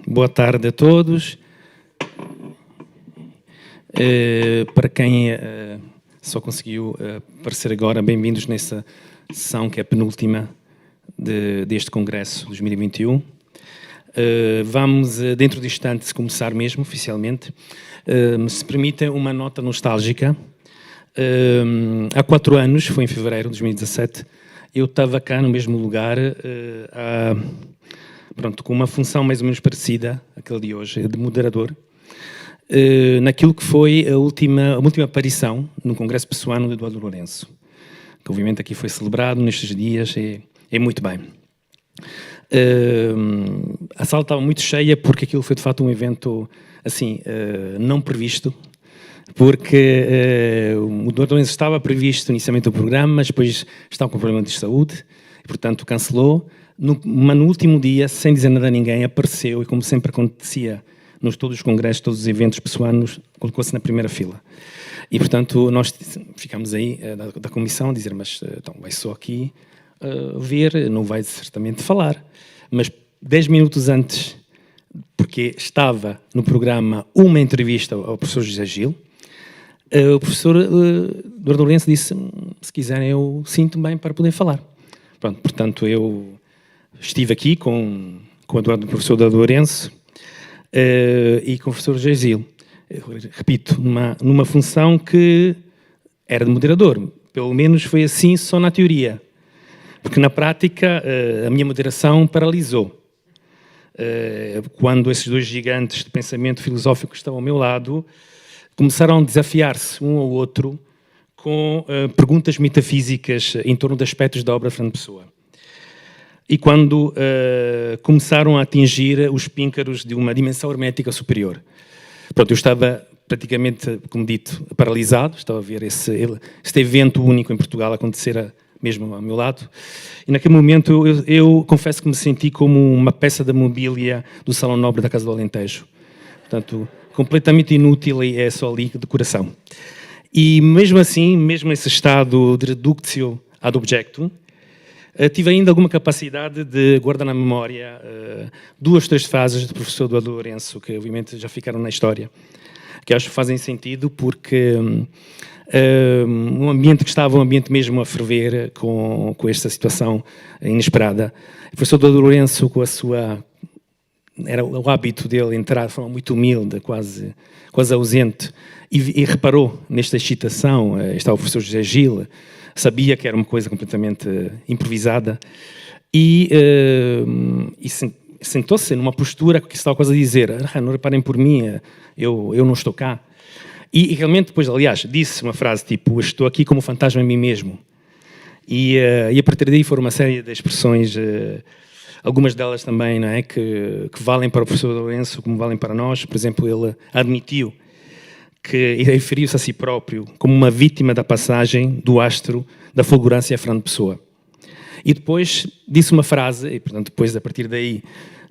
Boa tarde a todos. Para quem só conseguiu aparecer agora, bem-vindos nessa sessão que é a penúltima deste Congresso 2021. Vamos, dentro de instantes, começar mesmo, oficialmente. Se permitem, uma nota nostálgica. Há 4 anos, foi em fevereiro de 2017, eu estava cá no mesmo lugar, com uma função mais ou menos parecida àquela de hoje, de moderador, naquilo que foi a última aparição no Congresso Pessoano de Eduardo Lourenço, que obviamente aqui foi celebrado nestes dias, é muito bem. A sala estava muito cheia porque aquilo foi de facto um evento assim, não previsto, porque o Eduardo Lourenço estava previsto inicialmente o programa, mas depois estava com problemas de saúde, e, portanto cancelou. Mas no último dia, sem dizer nada a ninguém, apareceu, e como sempre acontecia nos todos os congressos, todos os eventos pessoanos, colocou-se na primeira fila. E, portanto, nós ficamos aí da comissão a dizer, mas então, vai só aqui ver, não vai certamente falar. Mas 10 minutos antes, porque estava no programa uma entrevista ao professor José Gil, o professor Eduardo Lourenço disse, se quiserem eu sinto bem para poder falar. Pronto, portanto, eu estive aqui com o professor Eduardo Lourenço e com o professor José Gil. Repito, numa função que era de moderador. Pelo menos foi assim só na teoria. Porque na prática a minha moderação paralisou. Quando esses dois gigantes de pensamento filosófico que estão ao meu lado começaram a desafiar-se um ao outro com perguntas metafísicas em torno de aspectos da obra de Fernando Pessoa. E quando começaram a atingir os píncaros de uma dimensão hermética superior. Pronto, eu estava praticamente, como dito, paralisado, estava a ver este evento único em Portugal acontecer mesmo ao meu lado, e naquele momento eu confesso que me senti como uma peça da mobília do Salão Nobre da Casa do Alentejo. Portanto, completamente inútil e é só ali decoração. E mesmo assim, mesmo nesse estado de reductio ad objectum, tive ainda alguma capacidade de guardar na memória 2, 3 frases do professor Eduardo Lourenço, que obviamente já ficaram na história, que acho que fazem sentido porque um ambiente que estava um ambiente mesmo a ferver com esta situação inesperada. O professor Eduardo Lourenço, com a sua... Era o hábito dele entrar de forma muito humilde, quase ausente, e reparou nesta excitação. Estava o professor José Gil, sabia que era uma coisa completamente improvisada, e sentou-se numa postura que estava quase a dizer, não reparem por mim, eu não estou cá. E realmente depois, aliás, disse uma frase tipo, estou aqui como fantasma em mim mesmo. E a partir daí foram uma série de expressões, algumas delas também, não é, que valem para o professor Lourenço como valem para nós. Por exemplo, ele admitiu que ele referiu-se a si próprio como uma vítima da passagem do astro da fulgurância a Fernando Pessoa. E depois disse uma frase, e portanto depois a partir daí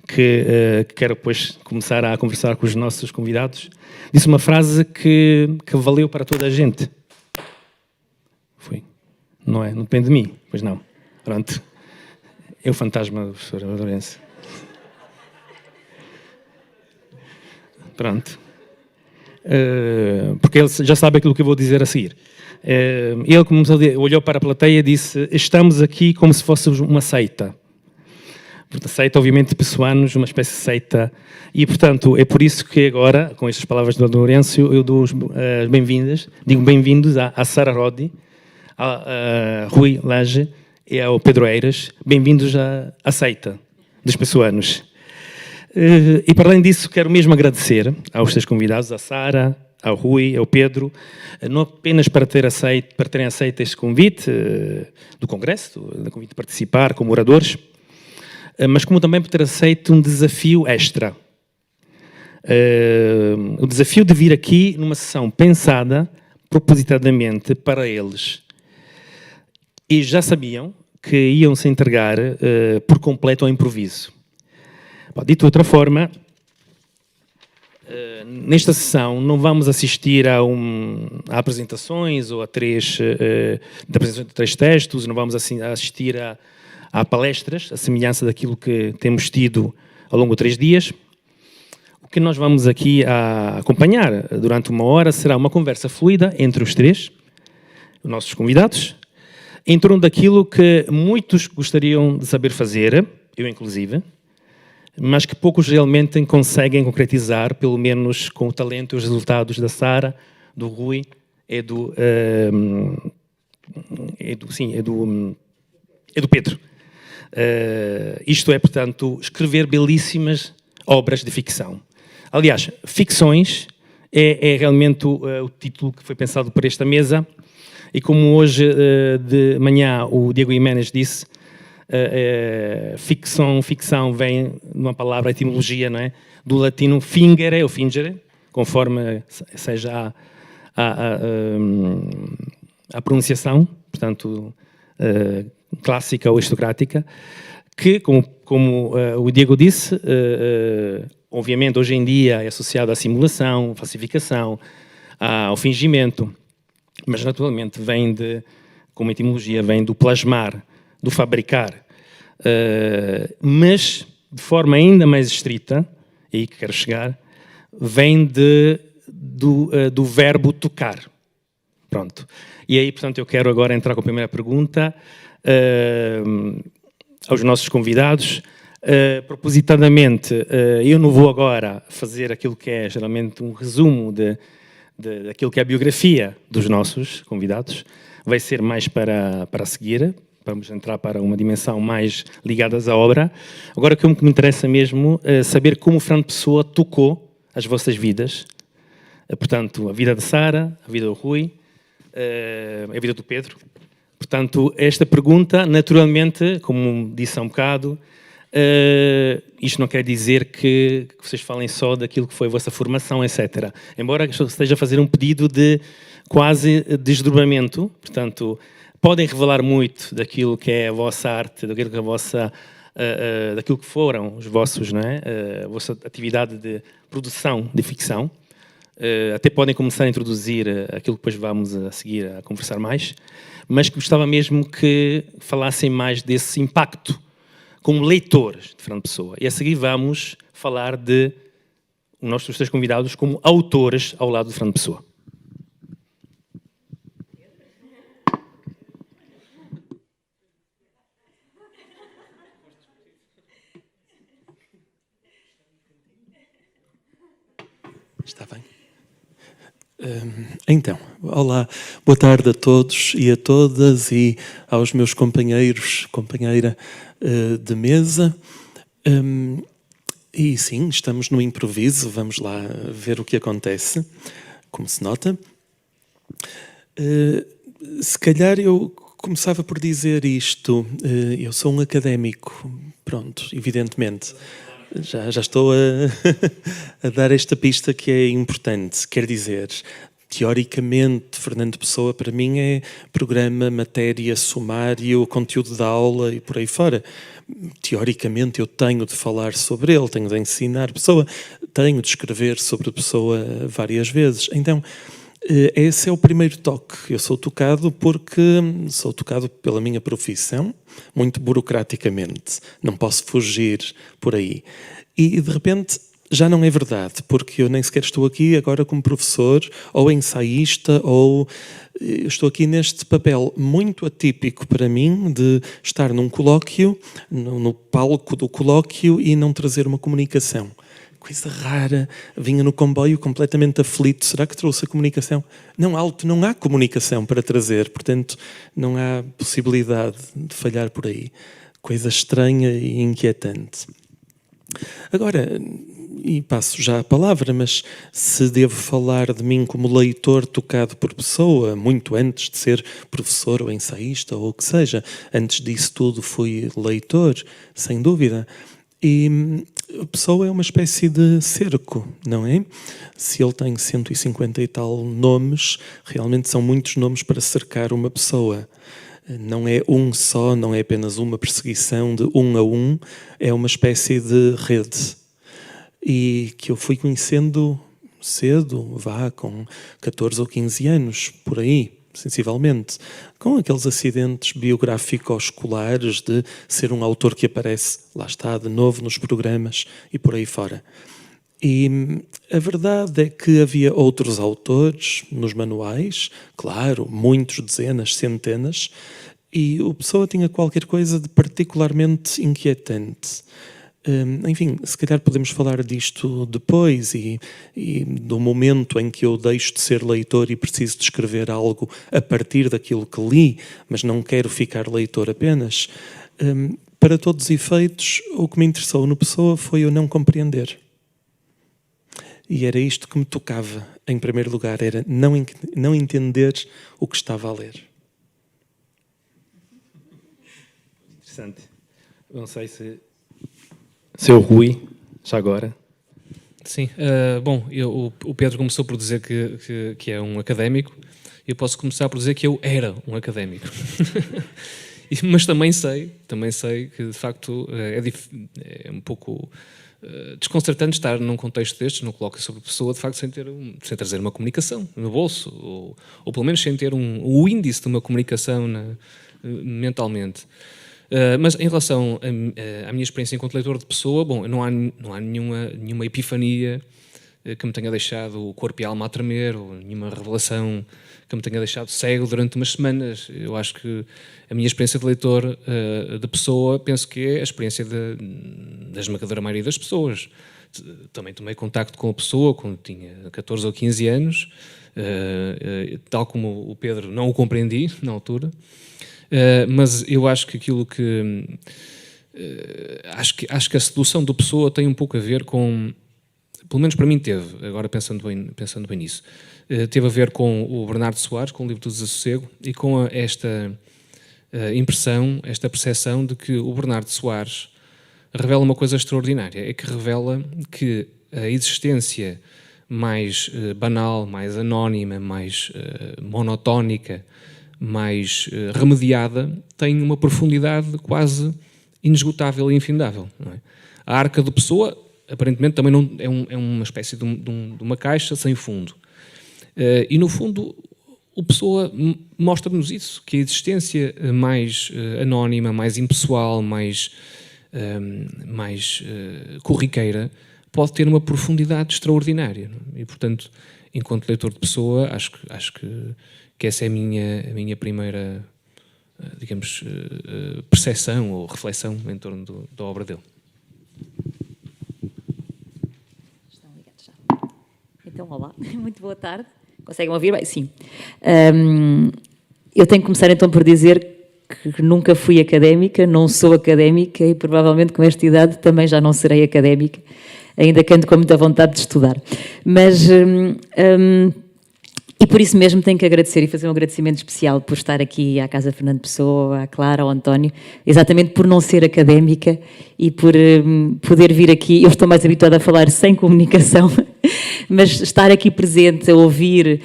que quero depois começar a conversar com os nossos convidados, disse uma frase que valeu para toda a gente. Foi. Não é? Não depende de mim, pois não. Pronto. É o fantasma do professor Lourenço. Pronto. Porque ele já sabe aquilo que eu vou dizer a seguir. Ele começou olhou para a plateia e disse, estamos aqui como se fôssemos uma seita. Portanto, seita, obviamente, de pessoanos, uma espécie de seita. E, portanto, é por isso que agora, com estas palavras do Lourenço, eu dou as bem-vindas, digo bem-vindos à Sara Rodi, a Rui Lage e ao Pedro Eiras, bem-vindos à seita dos pessoanos. E, para além disso, quero mesmo agradecer aos 3 convidados, à Sara, ao Rui, ao Pedro, não apenas para terem aceito este convite do Congresso, do convite de participar como oradores, mas como também por ter aceito um desafio extra. O desafio de vir aqui numa sessão pensada propositadamente para eles. E já sabiam que iam se entregar por completo ao improviso. Bom, dito de outra forma, nesta sessão não vamos assistir a apresentações ou a apresentações de 3 textos, não vamos assistir a palestras, a semelhança daquilo que temos tido ao longo de 3 dias, que nós vamos aqui a acompanhar durante uma hora será uma conversa fluida entre os três, os nossos convidados, em torno daquilo que muitos gostariam de saber fazer, eu inclusive, mas que poucos realmente conseguem concretizar, pelo menos com o talento e os resultados da Sara, do Rui e do Pedro. Isto é, portanto, escrever belíssimas obras de ficção. Aliás, ficções é realmente o título que foi pensado para esta mesa, e como hoje de manhã o Diego Jiménez disse, ficção vem de uma palavra, etimologia, não é? Do latino fingere ou fingere, conforme seja a pronunciação, portanto, clássica ou aristocrática, que, como o Diego disse, obviamente hoje em dia é associado à simulação, falsificação, ao fingimento, mas naturalmente vem como etimologia, vem do plasmar, do fabricar, mas de forma ainda mais estrita, é aí que quero chegar, vem do verbo tocar. Pronto. E aí, portanto, eu quero agora entrar com a primeira pergunta aos nossos convidados. Propositadamente, eu não vou agora fazer aquilo que é geralmente um resumo daquilo que é a biografia dos nossos convidados. Vai ser mais para a seguir. Vamos entrar para uma dimensão mais ligada à obra. Agora, o que me interessa mesmo é saber como Fernando Pessoa tocou as vossas vidas. Portanto, a vida de Sara, a vida do Rui, a vida do Pedro. Portanto, esta pergunta, naturalmente, como disse há um bocado, isto não quer dizer que vocês falem só daquilo que foi a vossa formação, etc. Embora esteja a fazer um pedido de quase desdobramento, portanto, podem revelar muito daquilo que é a vossa arte, daquilo que, daquilo que foram os vossos, não é? A vossa atividade de produção de ficção. Até podem começar a introduzir aquilo que depois vamos a seguir a conversar mais, mas gostava mesmo que falassem mais desse impacto como leitores de Fernando Pessoa. E a seguir vamos falar de os nossos três convidados como autores ao lado de Fernando Pessoa. Está bem? Então, olá, boa tarde a todos e a todas e aos meus companheiros, companheira de mesa. E sim, estamos no improviso, vamos lá ver o que acontece, como se nota. Se calhar eu começava por dizer isto, eu sou um académico, pronto, evidentemente. Já estou a dar esta pista que é importante. Quer dizer, teoricamente, Fernando Pessoa para mim é programa, matéria, sumário, conteúdo da aula e por aí fora. Teoricamente eu tenho de falar sobre ele, tenho de ensinar Pessoa, tenho de escrever sobre Pessoa várias vezes. Então, esse é o primeiro toque. Eu sou tocado pela minha profissão, muito burocraticamente. Não posso fugir por aí. E, de repente, já não é verdade, porque eu nem sequer estou aqui agora como professor ou ensaísta, ou estou aqui neste papel muito atípico para mim de estar num colóquio, no palco do colóquio e não trazer uma comunicação. Coisa rara, vinha no comboio completamente aflito, será que trouxe a comunicação? Não há comunicação para trazer, portanto não há possibilidade de falhar por aí. Coisa estranha e inquietante. Agora, e passo já a palavra, mas se devo falar de mim como leitor tocado por Pessoa, muito antes de ser professor ou ensaísta ou o que seja, antes disso tudo fui leitor, sem dúvida. E a Pessoa é uma espécie de cerco, não é? Se ele tem 150 e tal nomes, realmente são muitos nomes para cercar uma pessoa. Não é um só, não é apenas uma perseguição de um a um, é uma espécie de rede. E que eu fui conhecendo cedo, com 14 ou 15 anos, por aí, sensivelmente, com aqueles acidentes biográfico-escolares de ser um autor que aparece, lá está, de novo nos programas e por aí fora. E a verdade é que havia outros autores nos manuais, claro, muitos, dezenas, centenas, e o Pessoa tinha qualquer coisa de particularmente inquietante. Enfim, se calhar podemos falar disto depois e do momento em que eu deixo de ser leitor e preciso de escrever algo a partir daquilo que li, mas não quero ficar leitor apenas. Para todos os efeitos, o que me interessou no Pessoa foi eu não compreender. E era isto que me tocava, em primeiro lugar, era não entender o que estava a ler. Interessante. Não sei se o Rui, já agora. Sim, bom, o Pedro começou por dizer que é um académico. Eu posso começar por dizer que eu era um académico. Mas também sei que, de facto, é um pouco desconcertante estar num contexto destes, não coloca sobre a pessoa, de facto, sem trazer uma comunicação no bolso, ou pelo menos sem ter o índice de uma comunicação mentalmente. Mas em relação à minha experiência enquanto leitor de Pessoa, bom, não há nenhuma epifania que me tenha deixado o corpo e a alma a tremer, ou nenhuma revelação que me tenha deixado cego durante umas semanas. Eu acho que a minha experiência de leitor de Pessoa, penso que é a experiência da esmagadora maioria das pessoas. Também tomei contacto com a Pessoa quando tinha 14 ou 15 anos, tal como o Pedro, não o compreendi na altura. Mas eu acho que aquilo que... acho que a sedução do Pessoa tem um pouco a ver com... Pelo menos para mim teve, agora pensando bem nisso. Teve a ver com o Bernardo Soares, com o livro do Desassossego, e com esta impressão, esta percepção de que o Bernardo Soares revela uma coisa extraordinária. É que revela que a existência mais banal, mais anónima, mais monotónica, mais remediada, tem uma profundidade quase inesgotável e infindável. Não é? A arca do Pessoa, aparentemente, também não, é uma espécie de uma caixa sem fundo. E, no fundo, o Pessoa mostra-nos isso, que a existência mais anónima, mais impessoal, mais corriqueira, pode ter uma profundidade extraordinária. Não é? E, portanto, enquanto leitor de Pessoa, acho que essa é a minha primeira, digamos, percepção ou reflexão em torno da obra dele. Estão ligados já. Então, olá, muito boa tarde. Conseguem ouvir bem? Sim. Eu tenho que começar então por dizer que nunca fui académica, não sou académica e provavelmente com esta idade também já não serei académica, ainda que ando com muita vontade de estudar. Mas... E por isso mesmo tenho que agradecer e fazer um agradecimento especial por estar aqui à Casa Fernando Pessoa, à Clara, ao António, exatamente por não ser académica e por poder vir aqui. Eu estou mais habituada a falar sem comunicação, mas estar aqui presente, a ouvir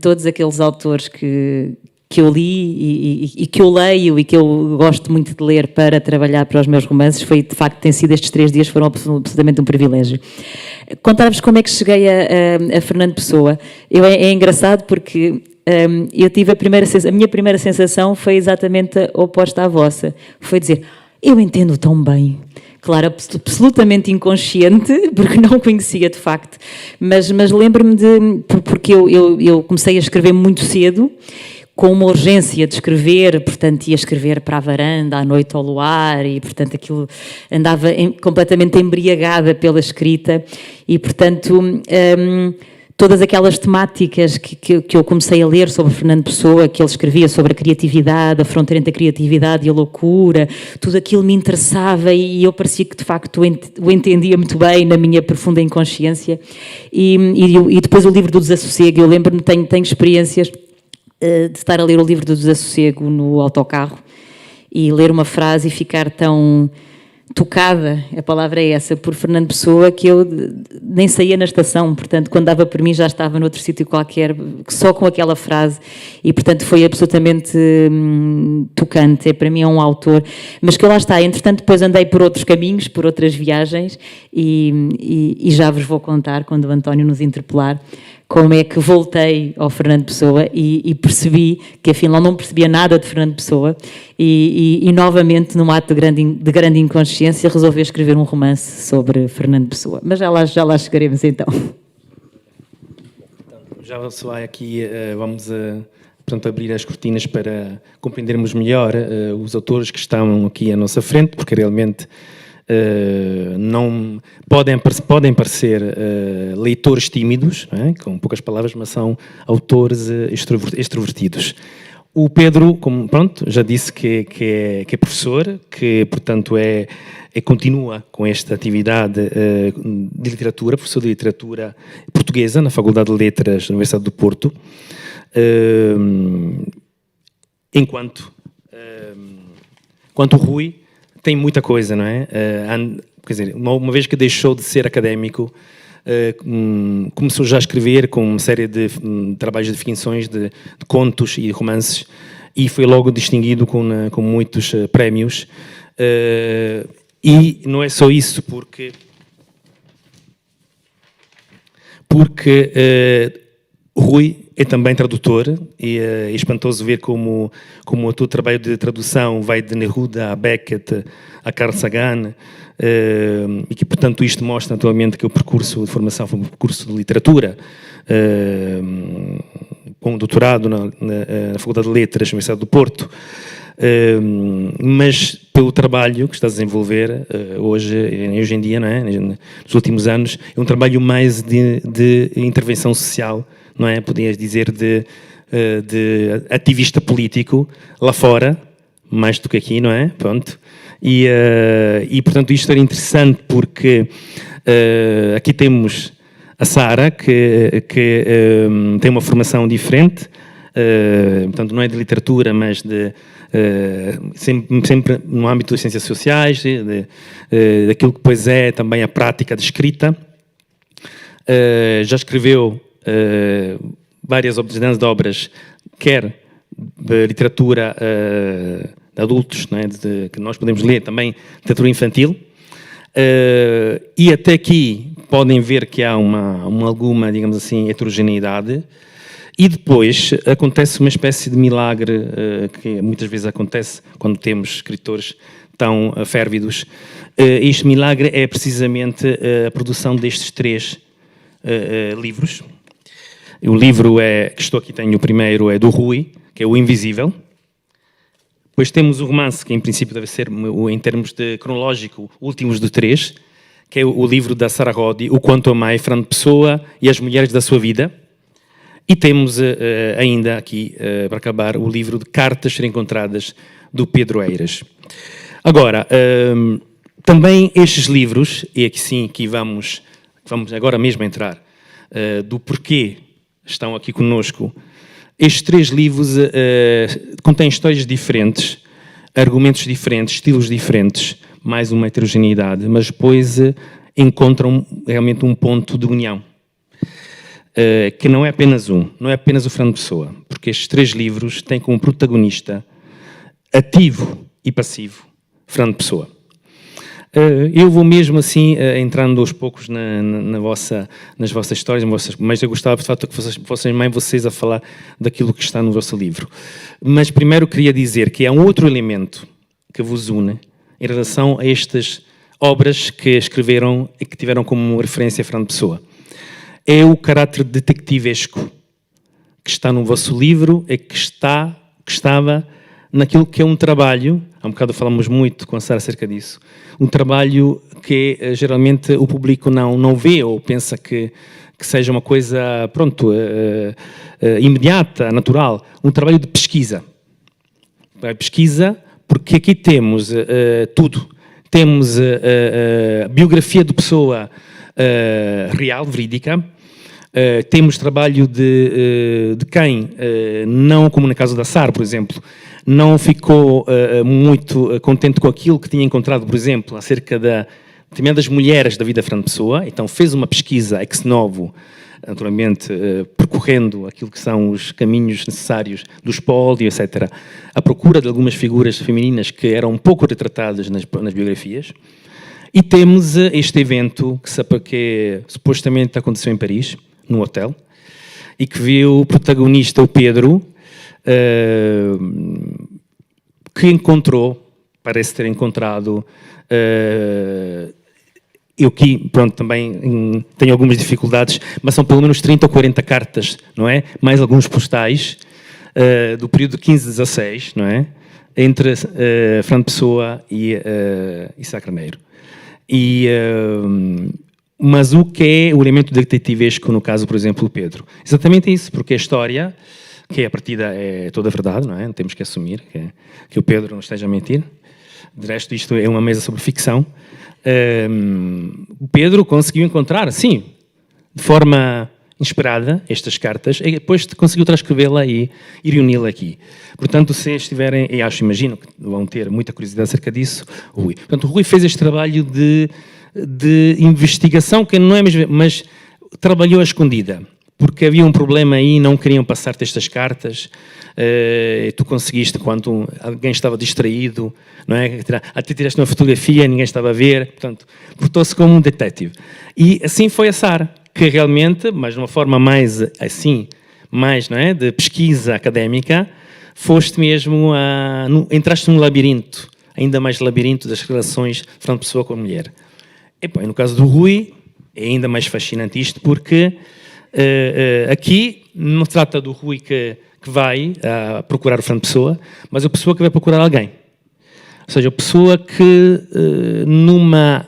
todos aqueles autores que eu li e que eu leio e que eu gosto muito de ler para trabalhar para os meus romances, de facto, tem sido estes 3 dias, foram absolutamente um privilégio. Contar-vos como é que cheguei a Fernando Pessoa. É engraçado porque eu tive a minha primeira sensação foi exatamente oposta à vossa. Foi dizer, eu entendo tão bem. Claro, absolutamente inconsciente, porque não conhecia de facto, mas lembro-me porque eu comecei a escrever muito cedo, com uma urgência de escrever, portanto ia escrever para a varanda, à noite ao luar, e portanto aquilo andava completamente embriagada pela escrita, e portanto todas aquelas temáticas que eu comecei a ler sobre Fernando Pessoa, que ele escrevia sobre a criatividade, a fronteira entre a criatividade e a loucura, tudo aquilo me interessava e eu parecia que de facto o entendia muito bem na minha profunda inconsciência, e depois o livro do Desassossego, eu lembro-me, tenho experiências de estar a ler o livro do Desassossego no autocarro e ler uma frase e ficar tão tocada, a palavra é essa, por Fernando Pessoa, que eu nem saía na estação, portanto, quando dava por mim já estava noutro sítio qualquer, só com aquela frase, e portanto foi absolutamente tocante. Para mim é um autor, mas que lá está, entretanto depois andei por outros caminhos, por outras viagens, e já vos vou contar, quando o António nos interpelar, como é que voltei ao Fernando Pessoa e percebi que afinal não percebia nada de Fernando Pessoa e novamente, num ato de grande inconsciência, resolvi escrever um romance sobre Fernando Pessoa. Mas já lá chegaremos então. Já só aqui, vamos portanto, abrir as cortinas para compreendermos melhor os autores que estão aqui à nossa frente, porque realmente não podem parecer leitores tímidos, não é? Com poucas palavras, mas são autores extrovertidos. O Pedro, como, pronto, já disse que é professor, que, portanto, continua com esta atividade de literatura, professor de literatura portuguesa na Faculdade de Letras da Universidade do Porto, enquanto o Rui tem muita coisa, não é? Quer dizer, uma vez que deixou de ser académico, começou já a escrever com uma série de trabalhos de definições de contos e romances e foi logo distinguido com muitos prémios. E não é só isso, porque Rui é também tradutor e é espantoso ver como o teu trabalho de tradução vai de Neruda a Beckett a Carl Sagan e que, portanto, isto mostra naturalmente que o percurso de formação foi um percurso de literatura, com um doutorado na Faculdade de Letras da Universidade do Porto, mas pelo trabalho que estás a desenvolver hoje em dia, não é? Nos últimos anos, é um trabalho mais de intervenção social, não é? Podias dizer de ativista político lá fora, mais do que aqui, não é? Pronto. E portanto, isto era interessante porque aqui temos a Sara, que tem uma formação diferente, portanto, não é de literatura, mas sempre no âmbito das ciências sociais, daquilo que depois é também a prática de escrita. Já escreveu várias dezenas de obras, quer de literatura de adultos, não é? Que nós podemos ler, também literatura infantil, e até aqui podem ver que há alguma, digamos assim, heterogeneidade, e depois acontece uma espécie de milagre que muitas vezes acontece quando temos escritores tão férvidos. Este milagre é precisamente a produção destes 3 livros. O livro que estou aqui, tenho o primeiro, é do Rui, que é O Invisível. Depois temos o romance, que em princípio deve ser, em termos de cronológico, o último dos 3, que é o livro da Sara Rodi, O Quanto Amai, Fernando Pessoa e as Mulheres da Sua Vida. E temos ainda aqui, para acabar, o livro de Cartas Encontradas, do Pedro Eiras. Agora, também estes livros, e aqui sim, que vamos agora mesmo entrar, do porquê estão aqui conosco. Estes 3 livros contêm histórias diferentes, argumentos diferentes, estilos diferentes, mais uma heterogeneidade, mas depois encontram realmente um ponto de união, que não é apenas não é apenas o Fernando Pessoa, porque estes 3 livros têm como protagonista ativo e passivo Fernando Pessoa. Eu vou mesmo assim entrando aos poucos nas vossas histórias, mas eu gostava de facto que vocês a falar daquilo que está no vosso livro. Mas primeiro queria dizer que há um outro elemento que vos une em relação a estas obras que escreveram e que tiveram como referência Fernando Pessoa. É o caráter detectivesco que está no vosso livro e que estava naquilo que é um trabalho, há um bocado falamos muito com a Sara acerca disso, um trabalho que geralmente o público não vê ou pensa que seja uma coisa, pronto, imediata, natural, um trabalho de pesquisa. Pesquisa, porque aqui temos tudo. Temos a biografia de pessoa real, verídica, temos trabalho de quem, não como no caso da Sara, por exemplo, não ficou muito contente com aquilo que tinha encontrado, por exemplo, acerca das mulheres da vida de Fernando Pessoa, então fez uma pesquisa ex novo, naturalmente percorrendo aquilo que são os caminhos necessários do espólio, etc., à procura de algumas figuras femininas que eram um pouco retratadas nas biografias. E temos este evento que supostamente aconteceu em Paris, num hotel, e que viu o protagonista, o Pedro, que encontrou, parece ter encontrado, eu aqui, pronto, também tenho algumas dificuldades, mas são pelo menos 30 ou 40 cartas, não é? Mais alguns postais, do período 15-16, não é? Entre Fernando Pessoa e Sá Carneiro. Mas o que é o elemento detetivesco no caso, por exemplo, do Pedro? Exatamente isso, porque a história, que a partida é toda verdade, não é? Temos que assumir que o Pedro não esteja a mentir. De resto, isto é uma mesa sobre ficção. O Pedro conseguiu encontrar, sim, de forma inesperada, estas cartas, e depois conseguiu transcrevê-la e reuni-la aqui. Portanto, se estiverem, e imagino que vão ter muita curiosidade acerca disso, o Rui. Portanto, o Rui fez este trabalho de investigação, que não é mesmo, mas trabalhou à escondida, porque havia um problema aí, não queriam passar-te estas cartas, tu conseguiste quando alguém estava distraído, não é? Até tiraste uma fotografia, ninguém estava a ver, portanto, portou-se como um detetive. E assim foi a Sara, que realmente, mas de uma forma mais assim, mais, não é, de pesquisa académica, foste mesmo entraste num labirinto, ainda mais labirinto das relações de Fernando Pessoa com a mulher. E, bom, no caso do Rui, é ainda mais fascinante isto, porque aqui não se trata do Rui que vai procurar o Fernando Pessoa, mas a pessoa que vai procurar alguém. Ou seja, a pessoa que, numa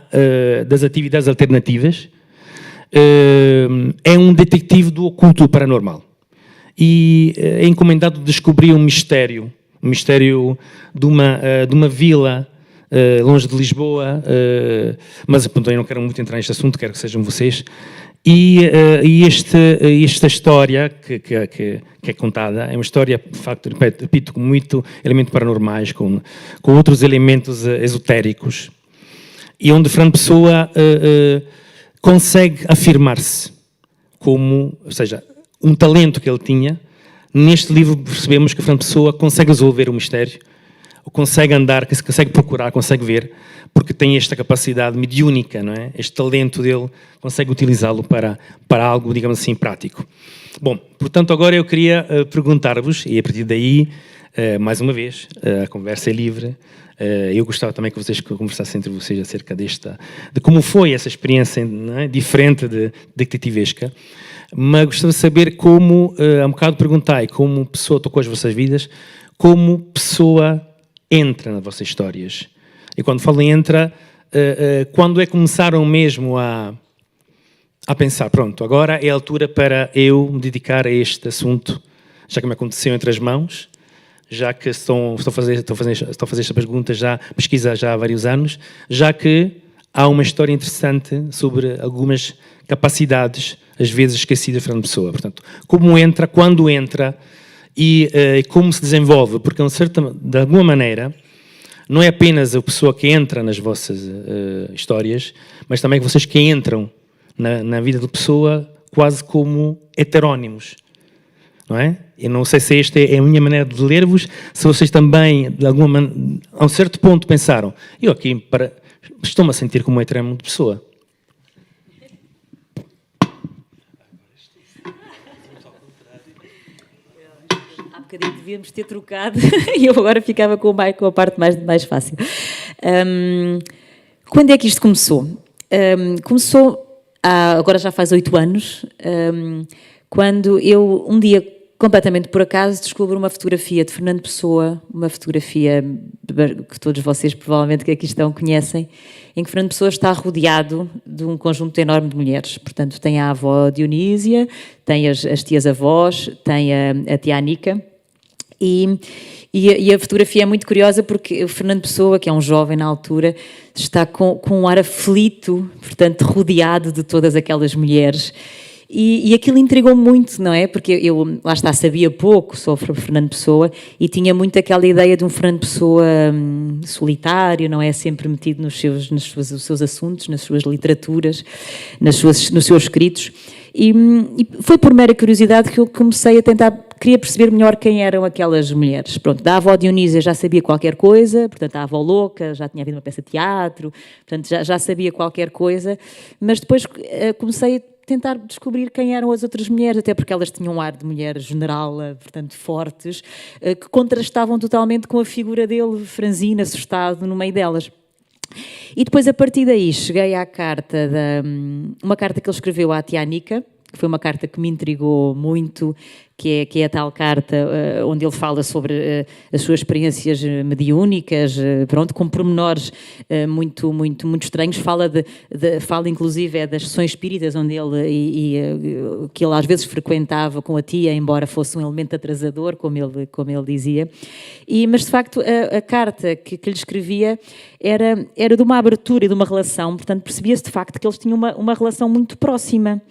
das atividades alternativas, é um detetive do oculto do paranormal. E é encomendado descobrir um mistério de uma vila longe de Lisboa, mas eu não quero muito entrar neste assunto, quero que sejam vocês. E esta história que é contada é uma história, de facto, repito, com muito elemento paranormais, com outros elementos esotéricos, e onde Fernando Pessoa consegue afirmar-se como, ou seja, um talento que ele tinha. Neste livro percebemos que Fernando Pessoa consegue resolver o mistério, consegue andar, consegue procurar, consegue ver, porque tem esta capacidade mediúnica, não é? Este talento dele, consegue utilizá-lo para algo, digamos assim, prático. Bom, portanto, agora eu queria perguntar-vos, e a partir daí, mais uma vez, a conversa é livre. Eu gostava também que vocês conversassem entre vocês acerca de como foi essa experiência, não é? Diferente de detetivesca, mas gostava de saber como, há um bocado perguntai, como pessoa tocou as vossas vidas, como pessoa entra nas vossas histórias. E quando falo em entra, quando é que começaram mesmo a pensar, pronto, agora é a altura para eu me dedicar a este assunto, já que me aconteceu entre as mãos, já que estou a fazer esta pergunta, pesquisa já há vários anos, já que há uma história interessante sobre algumas capacidades, às vezes esquecidas de Fernando Pessoa. Portanto, como entra, quando entra e como se desenvolve, porque de alguma maneira não é apenas a pessoa que entra nas vossas histórias, mas também vocês que entram na vida da pessoa quase como heterónimos, não é? Eu não sei se esta é a minha maneira de ler-vos, se vocês também, de alguma maneira, a um certo ponto pensaram, eu aqui estou-me a sentir como um heterónimo de pessoa. Há bocadinho devíamos ter trocado e eu agora ficava com a parte mais fácil. Quando é que isto começou? Começou agora já faz 8 anos, quando eu, um dia, completamente por acaso, descubro uma fotografia de Fernando Pessoa, uma fotografia que todos vocês provavelmente que aqui estão conhecem, em que Fernando Pessoa está rodeado de um conjunto enorme de mulheres. Portanto, tem a avó Dionísia, tem as tias-avós, tem a tia Anica, e a fotografia é muito curiosa porque o Fernando Pessoa, que é um jovem na altura, está com um ar aflito, portanto, rodeado de todas aquelas mulheres. E aquilo intrigou-me muito, não é? Porque eu, lá está, sabia pouco sobre Fernando Pessoa e tinha muito aquela ideia de um Fernando Pessoa solitário, não é? Sempre metido nos seus assuntos, nas suas literaturas, nos seus escritos. E foi por mera curiosidade que eu comecei a queria perceber melhor quem eram aquelas mulheres. Pronto, da avó Dionísia já sabia qualquer coisa, portanto, a avó louca, já tinha havido uma peça de teatro, portanto, já sabia qualquer coisa, mas depois comecei tentar descobrir quem eram as outras mulheres, até porque elas tinham um ar de mulher general, portanto fortes, que contrastavam totalmente com a figura dele, franzino, assustado, no meio delas. E depois, a partir daí, cheguei à carta, uma carta que ele escreveu à tia Anica, que foi uma carta que me intrigou muito, que é a tal carta onde ele fala sobre as suas experiências mediúnicas, pronto, com pormenores muito estranhos. Fala inclusive das sessões espíritas, onde ele que ele às vezes frequentava com a tia, embora fosse um elemento atrasador, como ele dizia. Mas de facto a carta que lhe escrevia era de uma abertura e de uma relação, portanto percebia-se de facto que eles tinham uma relação muito próxima.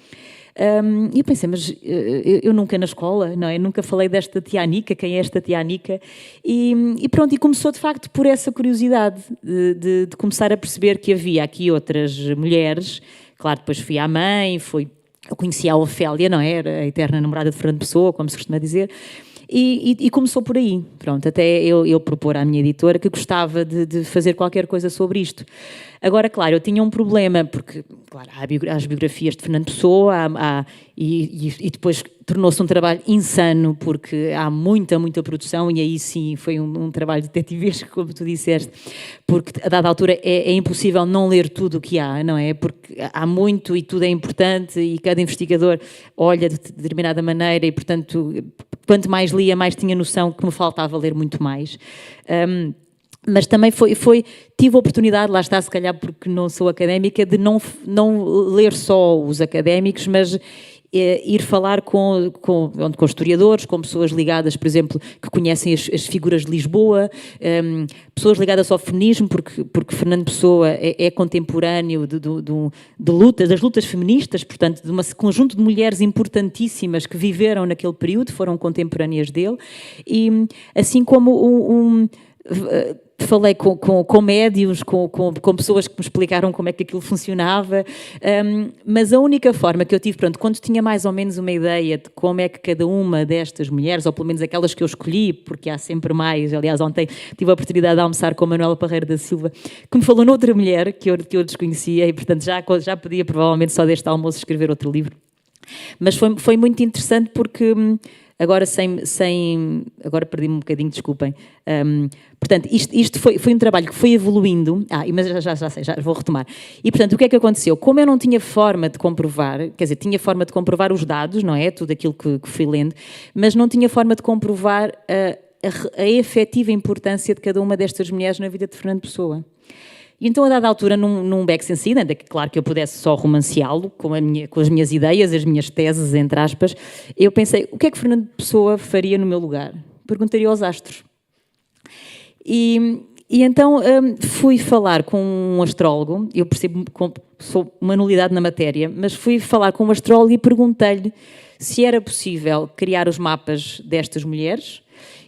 E eu pensei, mas eu nunca na escola, não é? Nunca falei desta tia Anica, quem é esta tia Anica? E pronto, e começou de facto por essa curiosidade de começar a perceber que havia aqui outras mulheres. Claro, depois fui à mãe, eu conheci a Ofélia, não é? Era a eterna namorada de Fernando Pessoa, como se costuma dizer. E começou por aí, pronto, até eu propor à minha editora que gostava de fazer qualquer coisa sobre isto. Agora, claro, eu tinha um problema, porque, claro, há as biografias de Fernando Pessoa, e depois tornou-se um trabalho insano, porque há muita produção, e aí sim foi um trabalho detetivesco, como tu disseste, porque a dada altura é impossível não ler tudo o que há, não é? Porque há muito e tudo é importante, e cada investigador olha de determinada maneira, e portanto, quanto mais lia, mais tinha noção que me faltava ler muito mais. Mas também tive a oportunidade, lá está, se calhar porque não sou académica, de não ler só os académicos, mas ir falar com historiadores, com pessoas ligadas, por exemplo, que conhecem as figuras de Lisboa, pessoas ligadas ao feminismo, porque Fernando Pessoa é contemporâneo das lutas feministas, portanto, de um conjunto de mulheres importantíssimas que viveram naquele período, foram contemporâneas dele, e assim como falei com médios, com pessoas que me explicaram como é que aquilo funcionava, mas a única forma que eu tive, pronto, quando tinha mais ou menos uma ideia de como é que cada uma destas mulheres, ou pelo menos aquelas que eu escolhi, porque há sempre mais, aliás, ontem tive a oportunidade de almoçar com a Manuela Parreira da Silva, que me falou noutra mulher que eu desconhecia, e portanto já podia provavelmente só deste almoço escrever outro livro. Mas foi muito interessante porque... Agora agora perdi-me um bocadinho, desculpem. Portanto, isto foi um trabalho que foi evoluindo. Mas já sei, já vou retomar. E, portanto, o que é que aconteceu? Como eu não tinha forma de comprovar, quer dizer, tinha forma de comprovar os dados, não é? Tudo aquilo que fui lendo, mas não tinha forma de comprovar a efetiva importância de cada uma destas mulheres na vida de Fernando Pessoa. E então, a dada altura, num Becks and Seed, ainda que claro que eu pudesse só romanceá-lo com as minhas ideias, as minhas teses, entre aspas, eu pensei, o que é que Fernando Pessoa faria no meu lugar? Perguntaria aos astros. E então fui falar com um astrólogo, eu percebo que sou uma nulidade na matéria, mas fui falar com um astrólogo e perguntei-lhe se era possível criar os mapas destas mulheres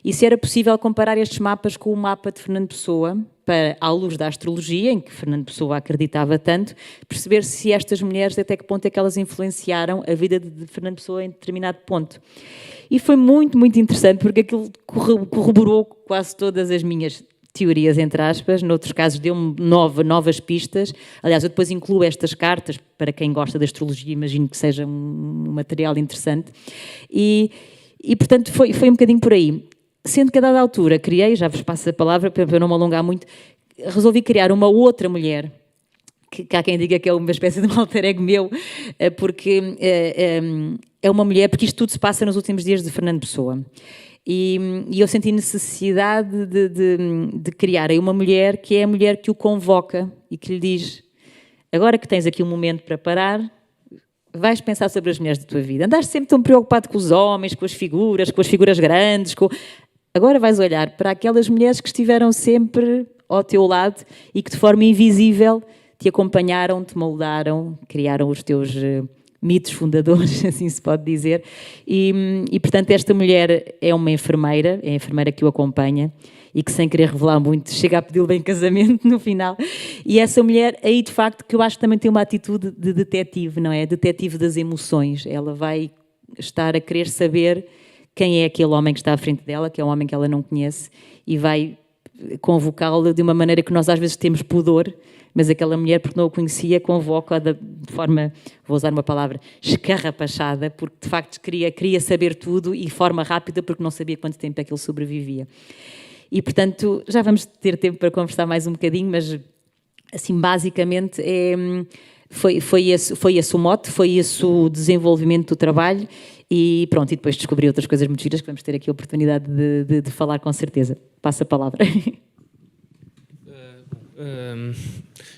e se era possível comparar estes mapas com o mapa de Fernando Pessoa, para, à luz da astrologia, em que Fernando Pessoa acreditava tanto, perceber se estas mulheres, até que ponto é que elas influenciaram a vida de Fernando Pessoa em determinado ponto. E foi muito interessante, porque aquilo corroborou quase todas as minhas teorias, entre aspas, noutros casos deu-me novas pistas. Aliás, eu depois incluo estas cartas, para quem gosta da astrologia, imagino que seja um material interessante. E portanto, foi um bocadinho por aí. Sendo que a dada altura já vos passo a palavra para eu não me alongar muito, resolvi criar uma outra mulher, que há quem diga que é uma espécie de um alter ego meu, porque é uma mulher, porque isto tudo se passa nos últimos dias de Fernando Pessoa. E eu senti necessidade de criar aí uma mulher que é a mulher que o convoca e que lhe diz: agora que tens aqui um momento para parar, vais pensar sobre as mulheres da tua vida. Andaste sempre tão preocupado com os homens, com as figuras grandes, agora vais olhar para aquelas mulheres que estiveram sempre ao teu lado e que de forma invisível te acompanharam, te moldaram, criaram os teus mitos fundadores, assim se pode dizer. E portanto, esta mulher é uma enfermeira, é a enfermeira que o acompanha e que, sem querer revelar muito, chega a pedi-lo em casamento no final. E essa mulher, aí de facto, que eu acho que também tem uma atitude de detetive, não é? Detetive das emoções. Ela vai estar a querer saber quem é aquele homem que está à frente dela, que é um homem que ela não conhece, e vai convocá-lo de uma maneira que nós às vezes temos pudor, mas aquela mulher, porque não o conhecia, convoca-a de forma, vou usar uma palavra, escarrapachada, porque de facto queria saber tudo e de forma rápida, porque não sabia quanto tempo é que ele sobrevivia. E, portanto, já vamos ter tempo para conversar mais um bocadinho, mas, assim, basicamente, foi esse o mote, foi esse o desenvolvimento do trabalho e pronto, e depois descobri outras coisas muito giras que vamos ter aqui a oportunidade de falar com certeza. Passa a palavra.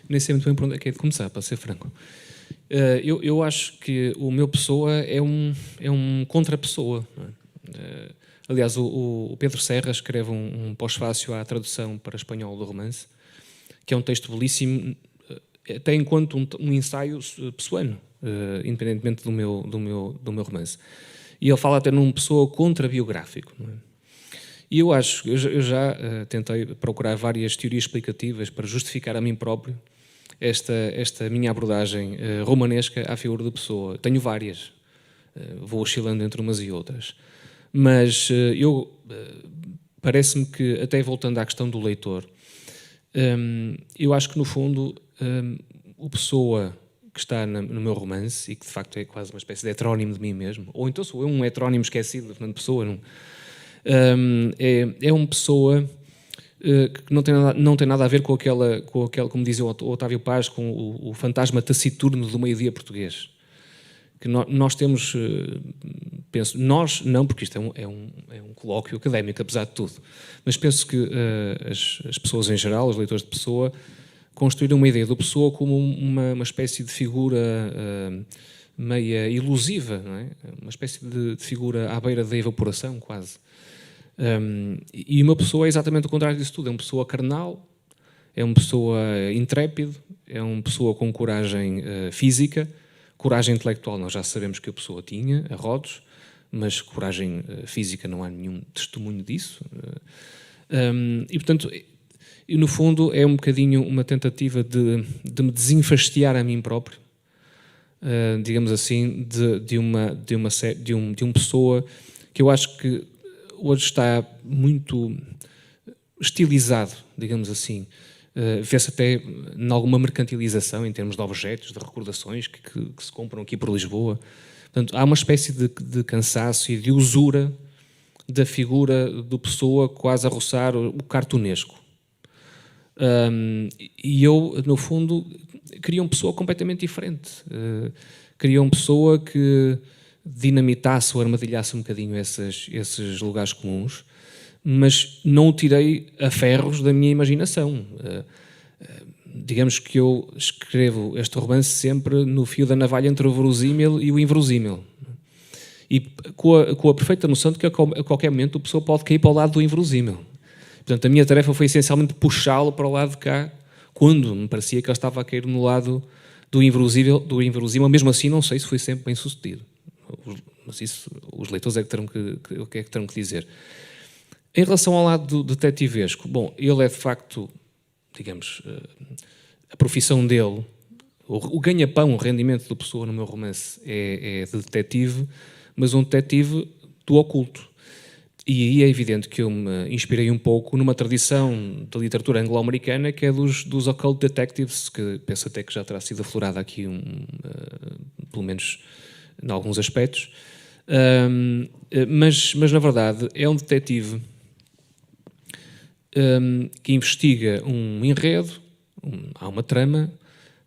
Nem sei muito bem por onde é que é de começar, para ser franco. Eu acho que o meu Pessoa é um contra-pessoa. Aliás, o Pedro Serra escreve um pós-fácio à tradução para espanhol do romance, que é um texto belíssimo, até enquanto um ensaio pessoano, independentemente do meu romance. E ele fala até num Pessoa contra-biográfico. Não é? E eu acho, eu já tentei procurar várias teorias explicativas para justificar a mim próprio esta minha abordagem romanesca à figura da Pessoa. Tenho várias, vou oscilando entre umas e outras. Mas parece-me que, até voltando à questão do leitor, eu acho que no fundo o Pessoa que está no meu romance, e que de facto é quase uma espécie de heterónimo de mim mesmo, ou então sou eu um heterónimo esquecido de Fernando Pessoa, não? É uma Pessoa que não tem nada a ver com aquela, como dizia o Otávio Paz, com o fantasma taciturno do meio-dia português. Que nós temos, penso, nós não, porque isto é um colóquio académico, apesar de tudo, mas penso que as pessoas em geral, os leitores de Pessoa, construíram uma ideia do Pessoa como uma espécie de figura meia ilusiva, não é? Uma espécie de figura à beira da evaporação, quase. E uma Pessoa é exatamente o contrário disso tudo, é uma Pessoa carnal, é uma Pessoa intrépido, é uma Pessoa com coragem física. Coragem intelectual nós já sabemos que a Pessoa tinha, a rodos, mas coragem física não há nenhum testemunho disso. E, portanto, no fundo é um bocadinho uma tentativa de me desenfastiar a mim próprio, digamos assim, de uma Pessoa que eu acho que hoje está muito estilizado, digamos assim. Vê-se até em alguma mercantilização em termos de objetos, de recordações que se compram aqui por Lisboa. Portanto, há uma espécie de cansaço e de usura da figura do Pessoa quase a roçar o cartunesco. E eu, no fundo, queria uma Pessoa completamente diferente. Queria uma Pessoa que dinamitasse ou armadilhasse um bocadinho esses lugares comuns, mas não o tirei a ferros da minha imaginação. Digamos que eu escrevo este romance sempre no fio da navalha entre o verosímil e o inverosímil. E com a perfeita noção de que a qualquer momento a Pessoa pode cair para o lado do inverosímil. Portanto, a minha tarefa foi essencialmente puxá-lo para o lado de cá, quando me parecia que ele estava a cair no lado do inverosímil. Mesmo assim, não sei se foi sempre bem sucedido. Mas isso, os leitores é que terão que dizer. Em relação ao lado do detetivesco, bom, ele é de facto, digamos, a profissão dele, o ganha-pão, o rendimento da Pessoa no meu romance é de detetive, mas um detetive do oculto. E aí é evidente que eu me inspirei um pouco numa tradição da literatura anglo-americana que é dos occult detectives, que penso até que já terá sido aflorada aqui, pelo menos em alguns aspectos. Mas na verdade é um detetive que investiga um enredo, há uma trama,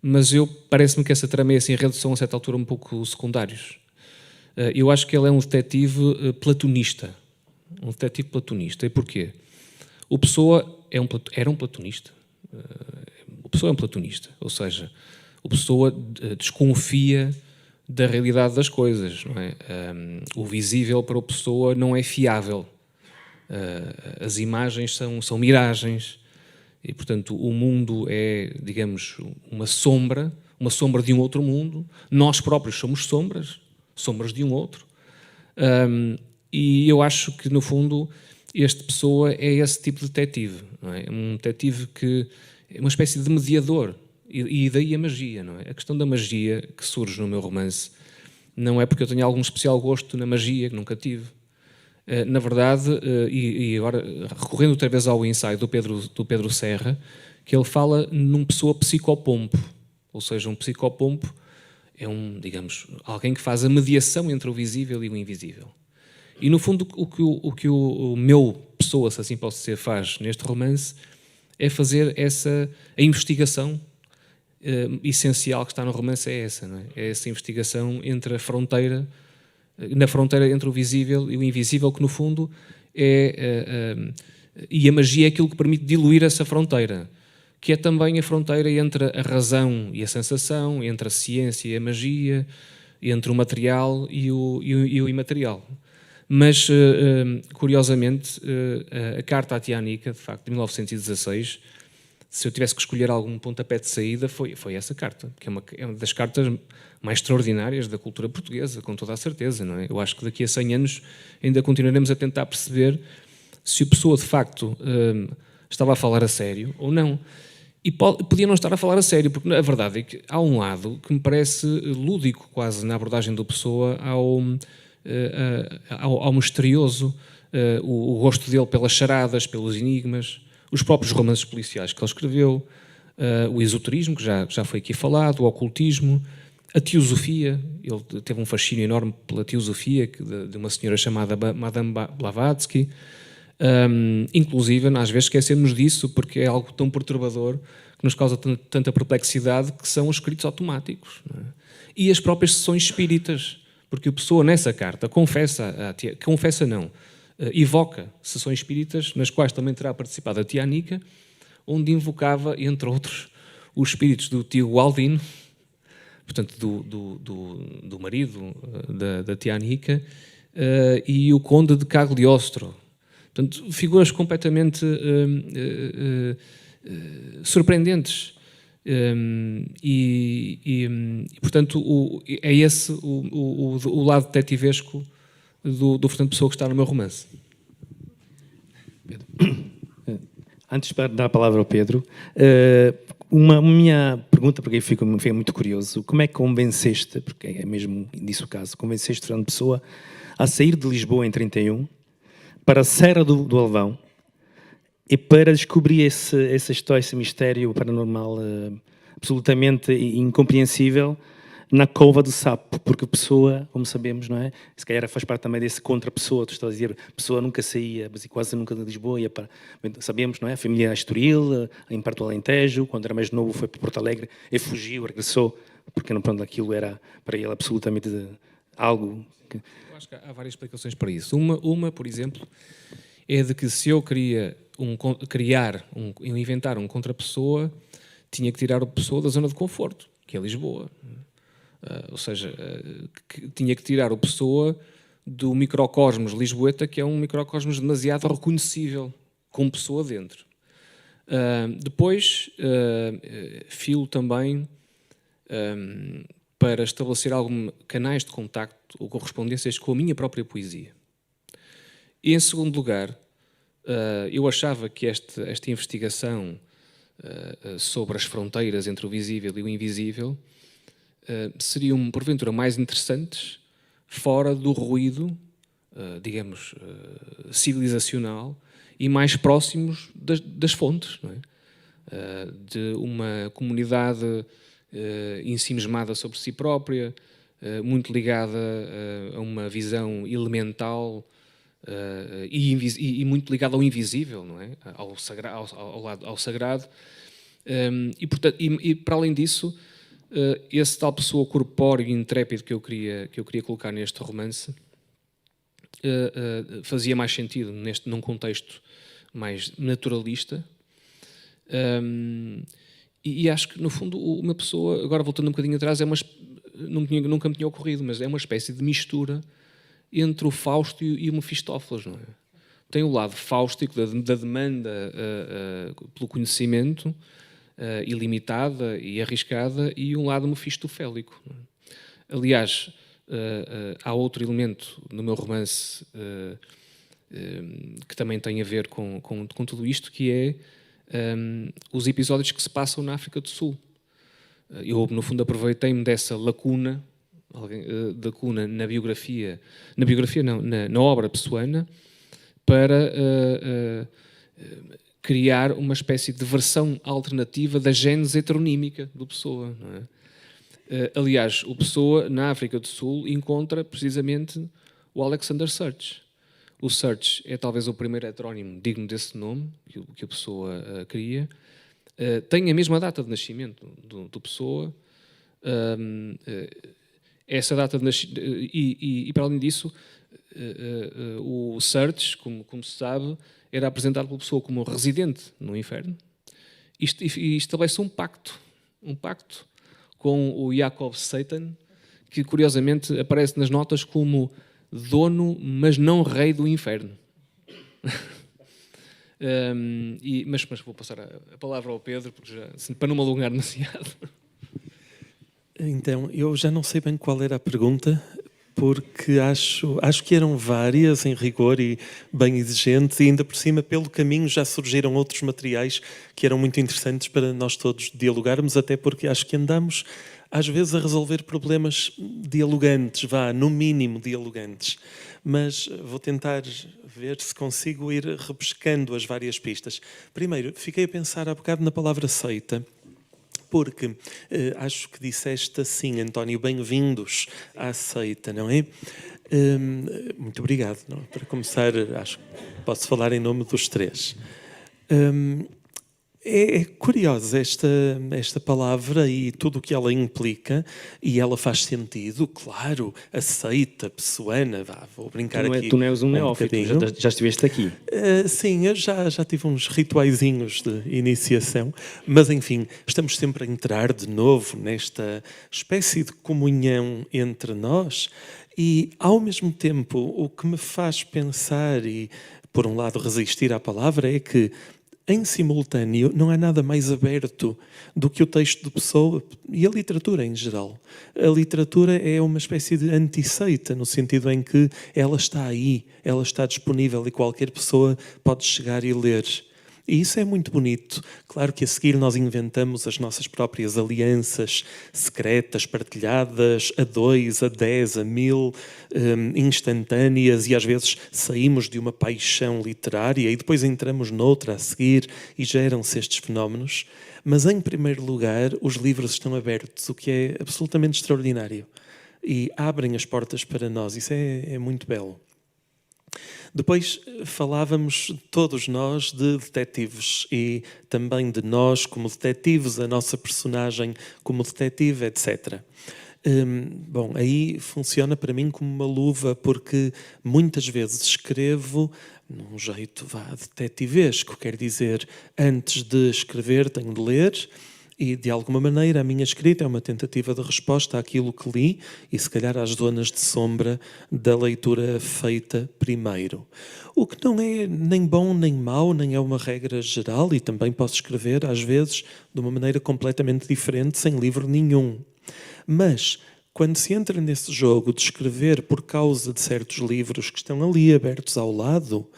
mas parece-me que essa trama e esse enredo são a certa altura um pouco secundários. Eu acho que ele é um detetive platonista. Um detetive platonista. E porquê? O Pessoa era um platonista. O Pessoa é um platonista. Ou seja, o Pessoa desconfia da realidade das coisas. Não é? O visível para o Pessoa não é fiável. As imagens são miragens. E, portanto, o mundo é, digamos, uma sombra de um outro mundo. Nós próprios somos sombras de um outro. E eu acho que, no fundo, este Pessoa é esse tipo de detetive. Não é? Um detetive que é uma espécie de mediador. E daí a magia. Não é? A questão da magia que surge no meu romance não é porque eu tenha algum especial gosto na magia, que nunca tive. Na verdade, e agora recorrendo outra vez ao ensaio do Pedro Serra, que ele fala num pessoa psicopompo, ou seja, um psicopompo é digamos, alguém que faz a mediação entre o visível e o invisível. E no fundo o que o meu pessoa, se assim posso dizer, faz neste romance é fazer a investigação essencial que está no romance é essa, não é? É essa investigação entre na fronteira entre o visível e o invisível, que no fundo e a magia é aquilo que permite diluir essa fronteira, que é também a fronteira entre a razão e a sensação, entre a ciência e a magia, entre o material e o imaterial. Mas, curiosamente, a carta à Tianica, de facto, de 1916, se eu tivesse que escolher algum pontapé de saída, foi essa carta, que é uma das cartas mais extraordinárias da cultura portuguesa, com toda a certeza, não é? Eu acho que daqui a 100 anos ainda continuaremos a tentar perceber se a pessoa, de facto, estava a falar a sério ou não. E podia não estar a falar a sério, porque a verdade é que há um lado que me parece lúdico, quase, na abordagem do Pessoa ao misterioso, o gosto dele pelas charadas, pelos enigmas, os próprios romances policiais que ele escreveu, o esoterismo, que já foi aqui falado, o ocultismo, a teosofia. Ele teve um fascínio enorme pela teosofia de uma senhora chamada Madame Blavatsky. Inclusive, às vezes esquecemos disso, porque é algo tão perturbador que nos causa tanta perplexidade, que são os escritos automáticos, não é? E as próprias sessões espíritas, porque a pessoa nessa carta evoca sessões espíritas, nas quais também terá participado a Tianica, onde invocava, entre outros, os espíritos do tio Aldino, portanto, do marido da Tianica, e o conde de Cagliostro. Portanto, figuras completamente surpreendentes. Portanto, é esse o lado detetivesco do Fernando Pessoa que está no meu romance. Pedro. Antes de dar a palavra ao Pedro, uma minha pergunta, porque eu fiquei muito curioso, como é que convenceste, porque é mesmo disso o caso, convenceste Fernando Pessoa a sair de Lisboa em 31 para a Serra do Alvão e para descobrir essa história, esse mistério paranormal absolutamente incompreensível na Cova do Sapo, porque a Pessoa, como sabemos, não é? Se calhar faz parte também desse contra-Pessoa, tu estás a dizer, a Pessoa nunca saía, quase nunca de Lisboa, ia para, sabemos, não é? A família Estoril, em parte do Alentejo, quando era mais novo foi para Porto Alegre, e fugiu, regressou, porque pronto, aquilo era para ele absolutamente algo que... Eu acho que há várias explicações para isso. Uma, por exemplo, é de que se eu queria inventar um contra-Pessoa, tinha que tirar a Pessoa da zona de conforto, que é Lisboa. Ou seja, tinha que tirar o Pessoa do microcosmos lisboeta, que é um microcosmos demasiado reconhecível, com Pessoa dentro. Depois, filo também para estabelecer alguns canais de contacto ou correspondências com a minha própria poesia. E, em segundo lugar, eu achava que esta investigação sobre as fronteiras entre o visível e o invisível seriam, porventura, mais interessantes fora do ruído, digamos, civilizacional e mais próximos das fontes, não é? De uma comunidade ensimismada sobre si própria, muito ligada a uma visão elemental e muito ligada ao invisível, não é? Ao sagrado. Portanto, para além disso, esse tal Pessoa corpóreo e intrépido que eu queria colocar neste romance fazia mais sentido num contexto mais naturalista. E acho que, no fundo, uma Pessoa, agora voltando um bocadinho atrás, nunca me tinha ocorrido, mas é uma espécie de mistura entre o Fausto e o Mefistófeles, não é? Tem o lado fáustico da demanda pelo conhecimento, ilimitada e arriscada, e um lado mefistofélico. Aliás, há outro elemento no meu romance que também tem a ver com tudo isto, que é os episódios que se passam na África do Sul. Eu, no fundo, aproveitei-me dessa lacuna da coluna na biografia não, na obra pessoana, para criar uma espécie de versão alternativa da gênese heteronímica do Pessoa. Não é? Aliás, o Pessoa, na África do Sul, encontra precisamente o Alexander Search. O Search é talvez o primeiro heterónimo digno desse nome que a Pessoa cria. Tem a mesma data de nascimento do Pessoa. Essa data de nascimento... E para além disso, o Search, como se sabe, era apresentado pela Pessoa como residente no inferno e estabelece um pacto com o Jacob Satan, que curiosamente aparece nas notas como dono, mas não rei do inferno. Mas vou passar a palavra ao Pedro, porque para não me alongar demasiado. Então, eu já não sei bem qual era a pergunta, porque acho que eram várias, em rigor, e bem exigentes, e ainda por cima, pelo caminho, já surgiram outros materiais que eram muito interessantes para nós todos dialogarmos, até porque acho que andamos, às vezes, a resolver problemas dialogantes, no mínimo dialogantes. Mas vou tentar ver se consigo ir repescando as várias pistas. Primeiro, fiquei a pensar há bocado na palavra seita, porque acho que disseste assim, António, bem-vindos à seita, não é? Muito obrigado. Não? Para começar, acho que posso falar em nome dos três. É curiosa esta palavra e tudo o que ela implica, e ela faz sentido, claro, a seita pessoana, vou brincar aqui. Tu não és um neófito, já estiveste aqui. Sim, eu já tive uns rituaizinhos de iniciação, mas enfim, estamos sempre a entrar de novo nesta espécie de comunhão entre nós e, ao mesmo tempo, o que me faz pensar e, por um lado, resistir à palavra é que, em simultâneo, não há nada mais aberto do que o texto de Pessoa e a literatura em geral. A literatura é uma espécie de antisseita, no sentido em que ela está aí, ela está disponível e qualquer pessoa pode chegar e ler. E isso é muito bonito. Claro que a seguir nós inventamos as nossas próprias alianças secretas, partilhadas, a 2, a 10, a 1000, instantâneas, e às vezes saímos de uma paixão literária e depois entramos noutra a seguir e geram-se estes fenómenos. Mas, em primeiro lugar, os livros estão abertos, o que é absolutamente extraordinário. E abrem as portas para nós. Isso é muito belo. Depois falávamos, todos nós, de detetives e também de nós como detetives, a nossa personagem como detetive, etc. Bom, aí funciona para mim como uma luva, porque muitas vezes escrevo num jeito detetivesco, quer dizer, antes de escrever tenho de ler. E, de alguma maneira, a minha escrita é uma tentativa de resposta àquilo que li e, se calhar, às zonas de sombra da leitura feita primeiro. O que não é nem bom nem mau, nem é uma regra geral, e também posso escrever, às vezes, de uma maneira completamente diferente, sem livro nenhum. Mas, quando se entra nesse jogo de escrever por causa de certos livros que estão ali abertos ao lado,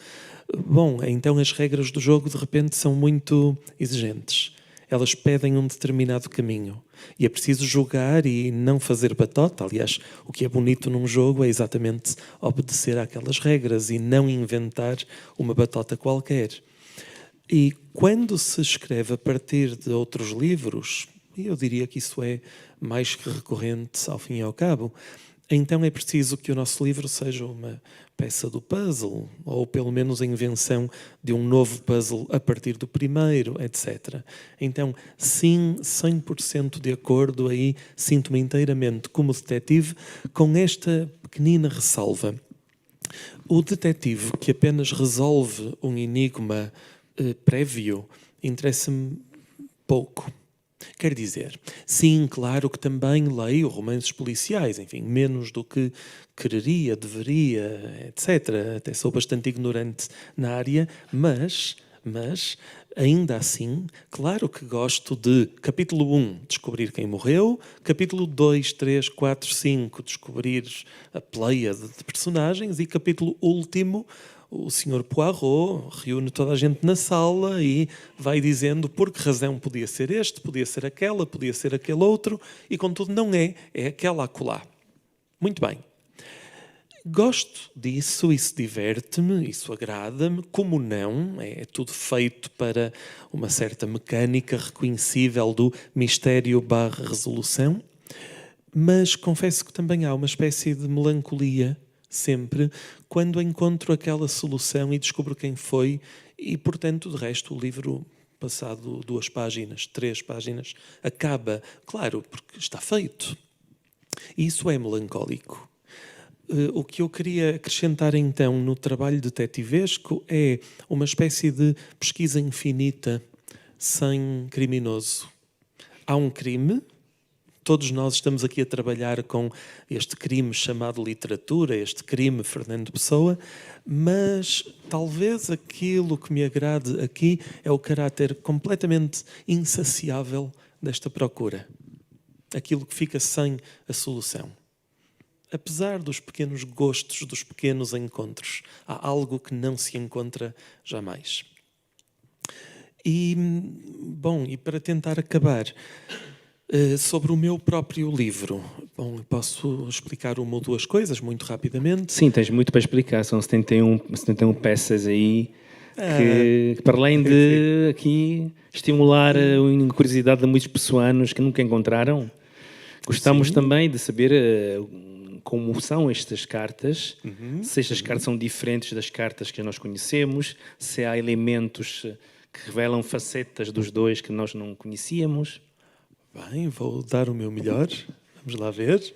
bom, então as regras do jogo, de repente, são muito exigentes. Elas pedem um determinado caminho e é preciso jogar e não fazer batota. Aliás, o que é bonito num jogo é exatamente obedecer àquelas regras e não inventar uma batota qualquer. E quando se escreve a partir de outros livros, e eu diria que isso é mais que recorrente ao fim e ao cabo, então é preciso que o nosso livro seja uma peça do puzzle, ou pelo menos a invenção de um novo puzzle a partir do primeiro, etc. Então, sim, 100% de acordo aí, sinto-me inteiramente como detetive, com esta pequenina ressalva. O detetive que apenas resolve um enigma prévio interessa-me pouco. Quer dizer, sim, claro que também leio romances policiais, enfim, menos do que quereria, deveria, etc. Até sou bastante ignorante na área, mas ainda assim, claro que gosto de capítulo 1, descobrir quem morreu, capítulo 2, 3, 4, 5, descobrir a pleiade de personagens, e capítulo último, o Sr. Poirot reúne toda a gente na sala e vai dizendo por que razão podia ser este, podia ser aquela, podia ser aquele outro, e contudo não é aquela acolá. Muito bem. Gosto disso, isso diverte-me, isso agrada-me. Como não? É tudo feito para uma certa mecânica reconhecível do mistério/resolução. Mas confesso que também há uma espécie de melancolia, sempre, quando encontro aquela solução e descubro quem foi e, portanto, de resto, o livro, passado 2 páginas, 3 páginas, acaba. Claro, porque está feito. E isso é melancólico. O que eu queria acrescentar então no trabalho detetivesco é uma espécie de pesquisa infinita sem criminoso. Há um crime, todos nós estamos aqui a trabalhar com este crime chamado literatura, este crime Fernando Pessoa, mas talvez aquilo que me agrade aqui é o caráter completamente insaciável desta procura. Aquilo que fica sem a solução. Apesar dos pequenos gostos, dos pequenos encontros, há algo que não se encontra jamais. E, bom, e para tentar acabar, sobre o meu próprio livro, bom, posso explicar 1 ou 2 coisas muito rapidamente. Sim, tens muito para explicar, são 71 peças aí, que para além de aqui estimular a curiosidade de muitos pessoanos que nunca encontraram, gostamos também de saber como são estas cartas, se estas cartas são diferentes das cartas que nós conhecemos, se há elementos que revelam facetas dos dois que nós não conhecíamos. Bem, vou dar o meu melhor. Vamos lá ver.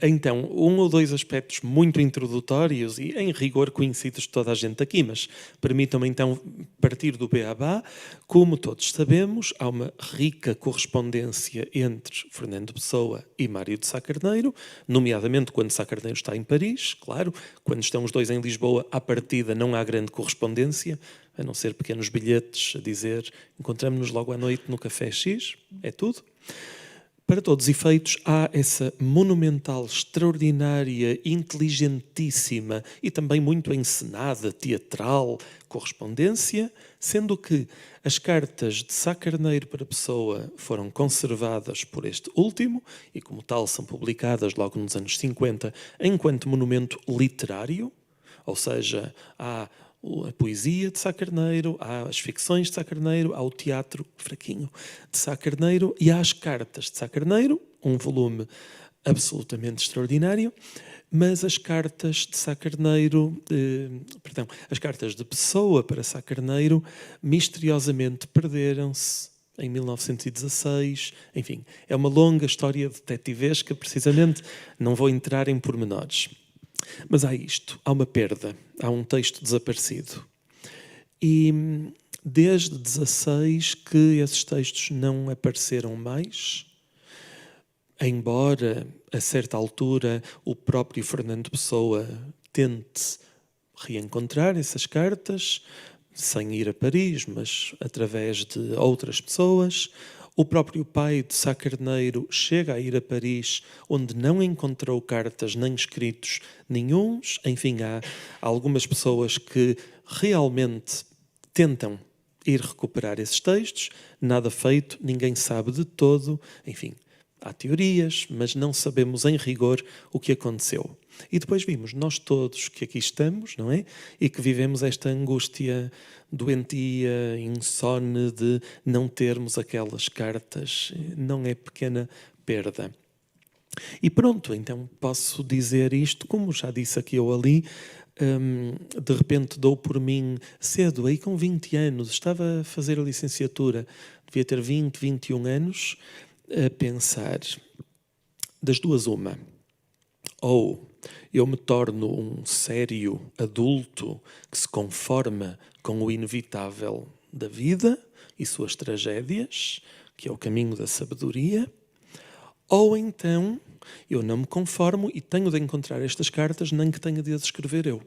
Então, 1 ou 2 aspectos muito introdutórios e, em rigor, conhecidos de toda a gente aqui, mas permitam-me então partir do beabá. Como todos sabemos, há uma rica correspondência entre Fernando Pessoa e Mário de Sá Carneiro, nomeadamente quando Sá Carneiro está em Paris, claro. Quando estão os dois em Lisboa, à partida não há grande correspondência, a não ser pequenos bilhetes a dizer encontramos-nos logo à noite no Café X, é tudo. Para todos os efeitos, há essa monumental, extraordinária, inteligentíssima e também muito encenada, teatral, correspondência, sendo que as cartas de Sá Carneiro para Pessoa foram conservadas por este último e, como tal, são publicadas logo nos anos 50 enquanto monumento literário, ou seja, há a poesia de Sá Carneiro, há as ficções de Sá Carneiro, há o teatro fraquinho de Sá Carneiro e há as cartas de Sá Carneiro, um volume absolutamente extraordinário, mas as cartas de Sá Carneiro, as cartas de Pessoa para Sá Carneiro, misteriosamente perderam-se em 1916, enfim, é uma longa história detetivesca, precisamente, não vou entrar em pormenores. Mas há isto, há uma perda, há um texto desaparecido. E desde 16 que esses textos não apareceram mais, embora a certa altura o próprio Fernando Pessoa tente reencontrar essas cartas, sem ir a Paris, mas através de outras pessoas. O próprio pai de Sá Carneiro chega a ir a Paris, onde não encontrou cartas nem escritos nenhuns. Enfim, há algumas pessoas que realmente tentam ir recuperar esses textos. Nada feito, ninguém sabe de todo. Enfim, há teorias, mas não sabemos em rigor o que aconteceu. E depois vimos, nós todos que aqui estamos, não é? E que vivemos esta angústia doentia, insone de não termos aquelas cartas. Não é pequena perda. E pronto, então posso dizer isto, como já disse aqui ou ali, de repente dou por mim cedo, aí com 20 anos, estava a fazer a licenciatura, devia ter 20, 21 anos, a pensar, das duas uma, ou eu me torno um sério adulto que se conforma com o inevitável da vida e suas tragédias, que é o caminho da sabedoria, ou então eu não me conformo e tenho de encontrar estas cartas, nem que tenha de as escrever eu.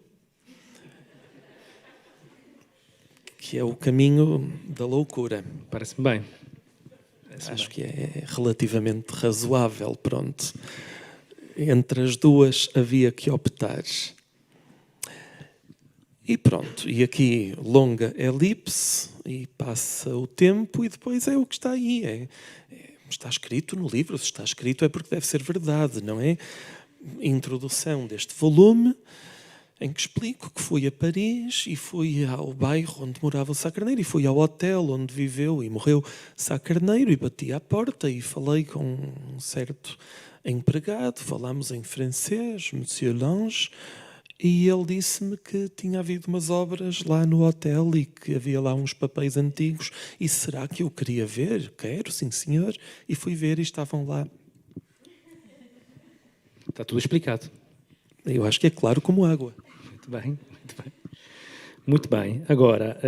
Que é o caminho da loucura. Parece-me bem. Acho que é relativamente razoável, pronto. Entre as duas havia que optar. E pronto, e aqui longa elipse, e passa o tempo, e depois é o que está aí. está escrito no livro, se está escrito é porque deve ser verdade, não é? Introdução deste volume, em que explico que fui a Paris e fui ao bairro onde morava o Sá Carneiro e fui ao hotel onde viveu e morreu Sá Carneiro e bati à porta e falei com um certo empregado, falámos em francês, Monsieur Lange, e ele disse-me que tinha havido umas obras lá no hotel e que havia lá uns papéis antigos e será que eu queria ver? Quero, sim senhor. E fui ver e estavam lá. Está tudo explicado. Eu acho que é claro como água. Muito bem, muito bem. Muito bem. Agora,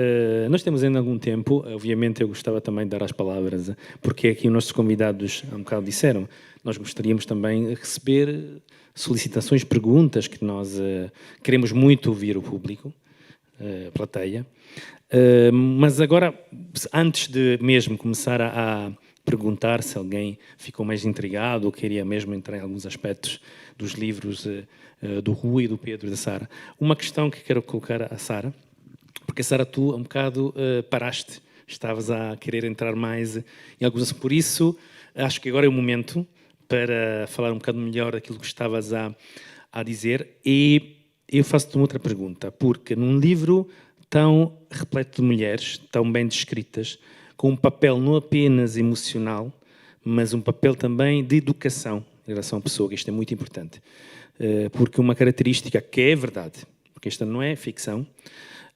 nós temos ainda algum tempo. Obviamente, eu gostava também de dar as palavras, porque aqui os nossos convidados há um bocado disseram, nós gostaríamos também de receber solicitações, perguntas, que nós queremos muito ouvir o público, a plateia. Mas agora, antes de mesmo começar a perguntar se alguém ficou mais intrigado ou queria mesmo entrar em alguns aspectos dos livros do Rui, do Pedro e da Sara, uma questão que quero colocar à Sara, porque, Sara, tu um bocado paraste, estavas a querer entrar mais em alguns... Por isso, acho que agora é o momento para falar um bocado melhor daquilo que estavas a dizer. E eu faço-te uma outra pergunta, porque num livro tão repleto de mulheres, tão bem descritas, com um papel não apenas emocional, mas um papel também de educação em relação à pessoa, que isto é muito importante. Porque uma característica que é verdade, porque esta não é ficção,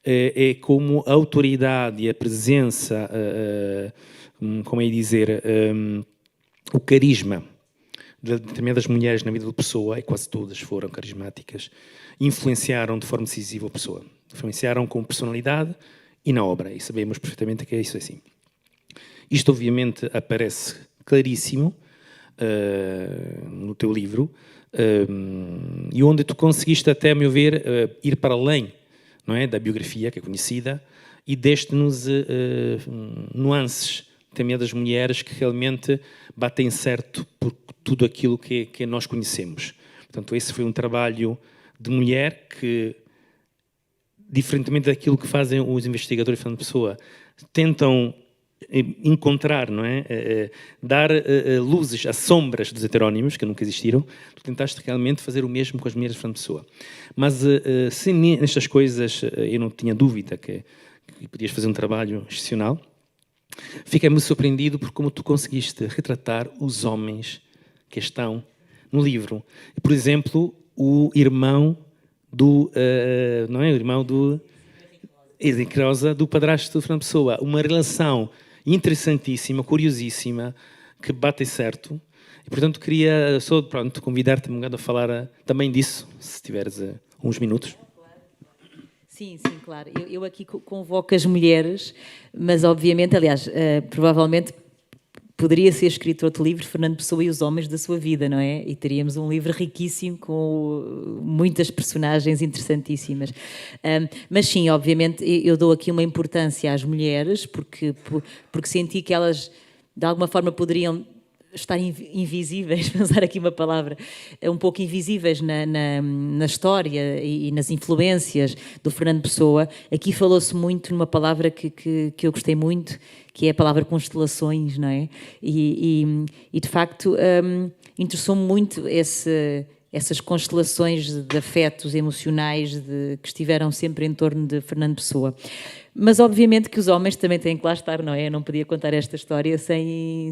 é como a autoridade e a presença, como é dizer, o carisma de determinadas mulheres na vida da pessoa, e quase todas foram carismáticas, influenciaram de forma decisiva a pessoa. Influenciaram com personalidade e na obra, e sabemos perfeitamente que é isso assim. Isto, obviamente, aparece claríssimo no teu livro, e onde tu conseguiste, até a meu ver, ir para além, não é, da biografia, que é conhecida, e deste-nos nuances também das mulheres que realmente batem certo por tudo aquilo que nós conhecemos. Portanto, esse foi um trabalho de mulher que, diferentemente daquilo que fazem os investigadores de Pessoa, tentam encontrar, não é? Dar luzes às sombras dos heterónimos, que nunca existiram. Tu tentaste realmente fazer o mesmo com as mulheres de Fernando Pessoa. Mas, se nestas coisas eu não tinha dúvida que podias fazer um trabalho excepcional, fiquei-me surpreendido por como tu conseguiste retratar os homens que estão no livro. Por exemplo, o irmão do... não é? O irmão do... Henrique Rosa, do padrasto de Fernando Pessoa. Uma relação interessantíssima, curiosíssima, que bate certo. E, portanto, queria só, pronto, convidar-te um bocado a falar também disso, se tiveres uns minutos. Sim, sim, claro. Eu aqui convoco as mulheres, mas obviamente, aliás, provavelmente poderia ser escrito outro livro, Fernando Pessoa e os homens da sua vida, não é? E teríamos um livro riquíssimo com muitas personagens interessantíssimas. Mas sim, obviamente, eu dou aqui uma importância às mulheres porque senti que elas, de alguma forma, poderiam estar invisíveis, vou usar aqui uma palavra, um pouco invisíveis na história e nas influências do Fernando Pessoa. Aqui falou-se muito numa palavra que eu gostei muito, que é a palavra constelações, não é? E de facto, interessou-me muito essas constelações de afetos emocionais que estiveram sempre em torno de Fernando Pessoa. Mas obviamente que os homens também têm que lá estar, não é? Eu não podia contar esta história sem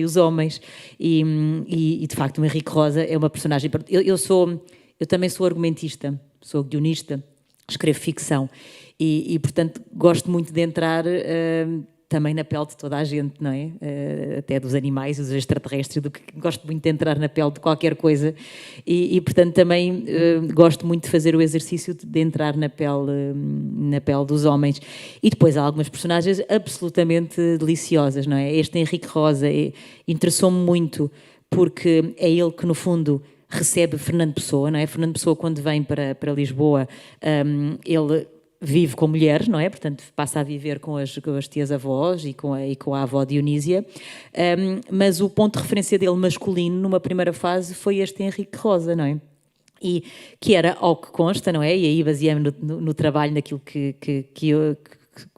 os homens. E de facto o Henrique Rosa é uma personagem... Eu também sou argumentista, sou guionista, escrevo ficção e portanto gosto muito de entrar... também na pele de toda a gente, não é? Até dos animais, dos extraterrestres, gosto muito de entrar na pele de qualquer coisa e portanto, também gosto muito de fazer o exercício de entrar na pele dos homens. E depois há algumas personagens absolutamente deliciosas, não é? Este Henrique Rosa interessou-me muito porque é ele que, no fundo, recebe Fernando Pessoa, não é? Fernando Pessoa, quando vem para Lisboa, ele... vive com mulheres, não é? Portanto, passa a viver com as tias-avós e com a avó Dionísia. Mas o ponto de referência dele masculino, numa primeira fase, foi este Henrique Rosa, não é? E que era, ao que consta, não é? E aí baseei-me no trabalho, naquilo que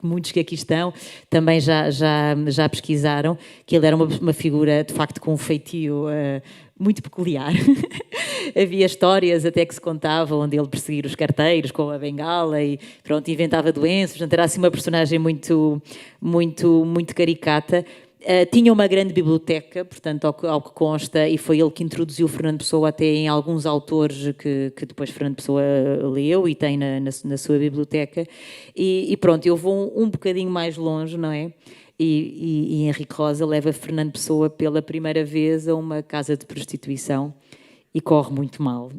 muitos que aqui estão também já pesquisaram, que ele era uma figura, de facto, com um feitio muito peculiar. Havia histórias até que se contavam onde ele perseguia os carteiros com a bengala e pronto, inventava doenças. Portanto, era assim uma personagem muito caricata. Tinha uma grande biblioteca, portanto, ao que consta, e foi ele que introduziu Fernando Pessoa até em alguns autores que depois Fernando Pessoa leu e tem na sua biblioteca. E pronto, eu vou um bocadinho mais longe, não é? E Henrique Rosa leva Fernando Pessoa pela primeira vez a uma casa de prostituição e corre muito mal.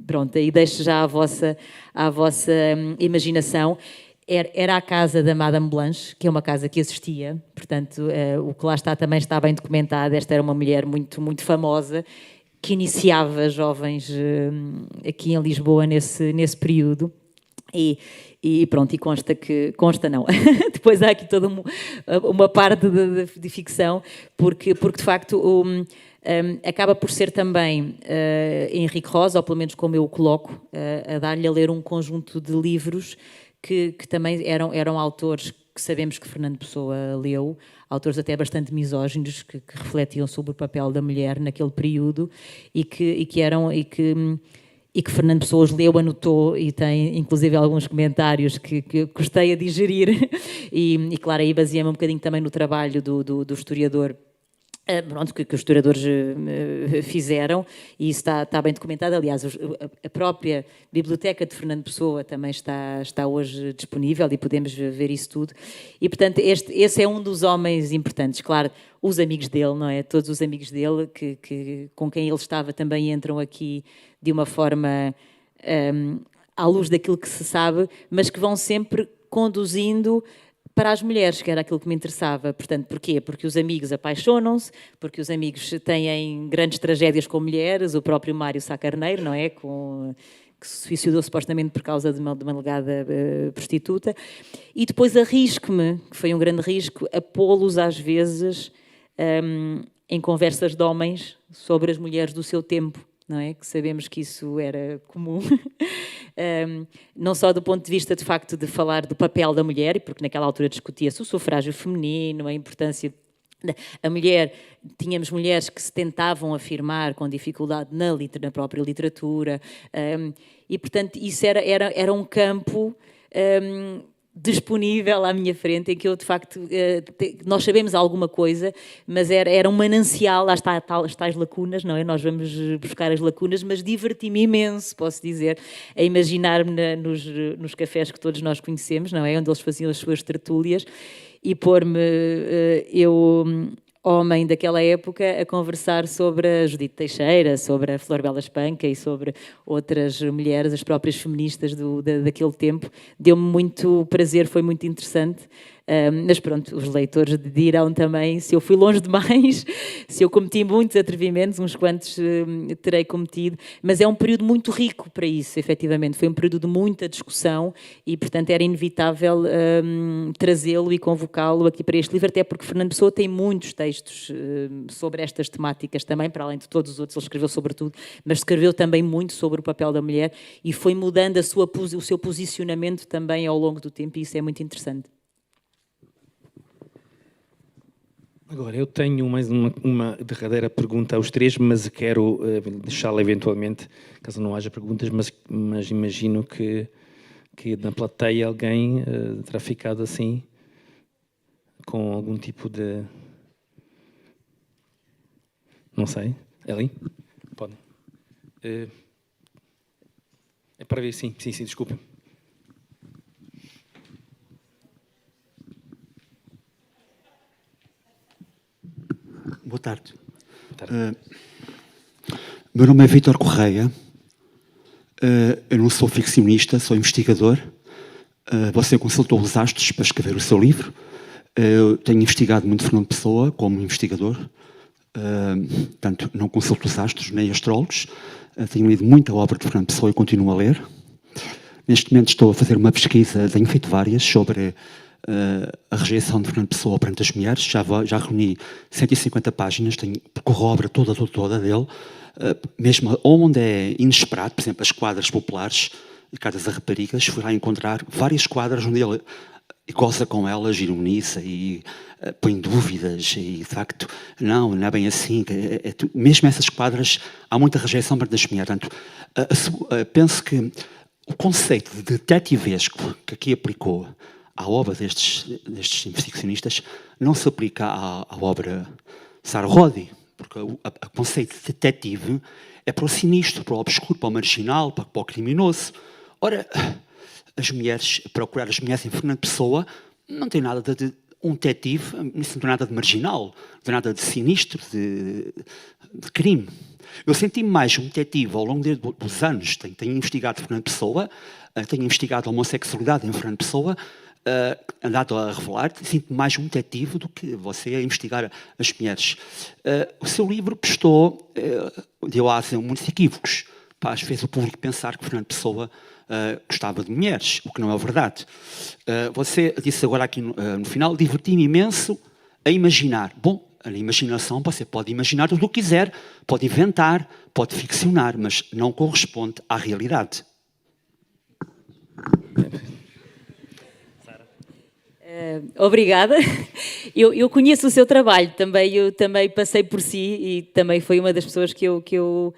Pronto, aí deixo já à vossa imaginação. Era a casa da Madame Blanche, que é uma casa que existia, portanto, o que lá está também está bem documentado. Esta era uma mulher muito, muito famosa, que iniciava jovens aqui em Lisboa nesse período. E pronto, e consta não. Depois há aqui toda uma parte de ficção, porque de facto acaba por ser também Henrique Rosa, ou pelo menos como eu o coloco, a dar-lhe a ler um conjunto de livros que também eram autores que sabemos que Fernando Pessoa leu, autores até bastante misóginos, que refletiam sobre o papel da mulher naquele período e que Fernando Pessoa os leu, anotou e tem inclusive alguns comentários que gostei a digerir e claro, aí baseia-me um bocadinho também no trabalho do historiador, pronto, que os historiadores fizeram, e isso está bem documentado. Aliás, a própria biblioteca de Fernando Pessoa também está hoje disponível e podemos ver isso tudo. E, portanto, esse é um dos homens importantes. Claro, os amigos dele, não é? Todos os amigos dele com quem ele estava também entram aqui de uma forma à luz daquilo que se sabe, mas que vão sempre conduzindo para as mulheres, que era aquilo que me interessava. Portanto, porquê? Porque os amigos apaixonam-se, porque os amigos têm grandes tragédias com mulheres, o próprio Mário Sá Carneiro, não é? Que se suicidou supostamente por causa de uma alegada prostituta. E depois arrisco-me, que foi um grande risco, a pô-los às vezes em conversas de homens sobre as mulheres do seu tempo, não é? Que sabemos que isso era comum. Não só do ponto de vista, de facto, de falar do papel da mulher, porque naquela altura discutia-se o sufrágio feminino, a importância da mulher. Tínhamos mulheres que se tentavam afirmar com dificuldade na própria literatura, e, portanto, isso era um campo disponível à minha frente, em que eu, de facto, nós sabemos alguma coisa, mas era um manancial, lá está as tais lacunas, não é? Nós vamos buscar as lacunas, mas diverti-me imenso, posso dizer, a imaginar-me nos cafés que todos nós conhecemos, não é? Onde eles faziam as suas tertúlias, e pôr-me, homem daquela época, a conversar sobre a Judite Teixeira, sobre a Flor Bela Espanca e sobre outras mulheres, as próprias feministas daquele tempo. Deu-me muito prazer, foi muito interessante. Mas pronto, os leitores dirão também se eu fui longe demais, se eu cometi muitos atrevimentos, uns quantos terei cometido, mas é um período muito rico para isso, efetivamente. Foi um período de muita discussão e, portanto, era inevitável trazê-lo e convocá-lo aqui para este livro, até porque Fernando Pessoa tem muitos textos sobre estas temáticas também, para além de todos os outros, ele escreveu sobre tudo, mas escreveu também muito sobre o papel da mulher e foi mudando o seu posicionamento também ao longo do tempo, e isso é muito interessante. Agora, eu tenho mais uma derradeira pergunta aos três, mas quero deixá-la eventualmente, caso não haja perguntas, mas imagino que na plateia alguém terá ficado assim, com algum tipo de... Não sei. Eli? Podem. É para ver, sim, desculpa. Boa tarde. Meu nome é Vítor Correia. Eu não sou ficcionista, sou investigador. Você consultou os astros para escrever o seu livro. Eu tenho investigado muito Fernando Pessoa como investigador. Portanto, não consulto os astros nem astrólogos. Tenho lido muita obra de Fernando Pessoa e continuo a ler. Neste momento estou a fazer uma pesquisa, tenho feito várias, sobre a rejeição de Fernando Pessoa perante as mulheres. Já reuni 150 páginas, percorro a obra toda dele, mesmo onde é inesperado, por exemplo, as quadras populares, Cartas a Raparigas, fui lá encontrar várias quadras onde ele goza com elas, ironiza e põe dúvidas e, de facto, não é bem assim. Mesmo essas quadras, há muita rejeição para das mulheres. Portanto, penso que o conceito de detetivesco que aqui aplicou à obra destes investigacionistas não se aplica à obra Sarah Roddy, porque o conceito de detetive é para o sinistro, para o obscuro, para o marginal, para o criminoso. Ora, as mulheres, procurar as mulheres em Fernando Pessoa, não tem nada de um detetive, isso não tem nada de marginal, não tem nada de sinistro, de crime. Eu senti-me mais um detetive ao longo dos anos. Tenho investigado Fernando Pessoa, tenho investigado a homossexualidade em Fernando Pessoa, andado a revelar, sinto-me mais um detetive do que você a investigar as mulheres. O seu livro deu asa a muitos equívocos. Fez o público pensar que Fernando Pessoa gostava de mulheres, o que não é verdade. Você disse agora aqui no final, diverti-me imenso a imaginar. Bom, a imaginação, você pode imaginar tudo o que quiser, pode inventar, pode ficcionar, mas não corresponde à realidade. Obrigada. Eu conheço o seu trabalho também, eu também passei por si e também foi uma das pessoas que eu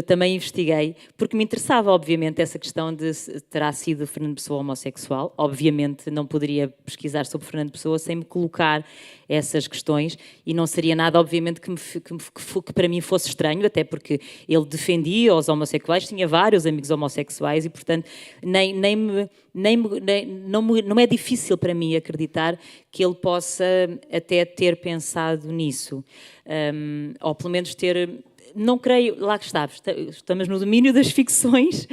também investiguei, porque me interessava, obviamente, essa questão de se terá sido Fernando Pessoa homossexual. Obviamente não poderia pesquisar sobre Fernando Pessoa sem me colocar essas questões e não seria nada, obviamente, que para mim fosse estranho, até porque ele defendia os homossexuais, tinha vários amigos homossexuais e, portanto, não é difícil para mim acreditar que ele possa até ter pensado nisso, ou pelo menos ter... Não creio, lá que estamos no domínio das ficções,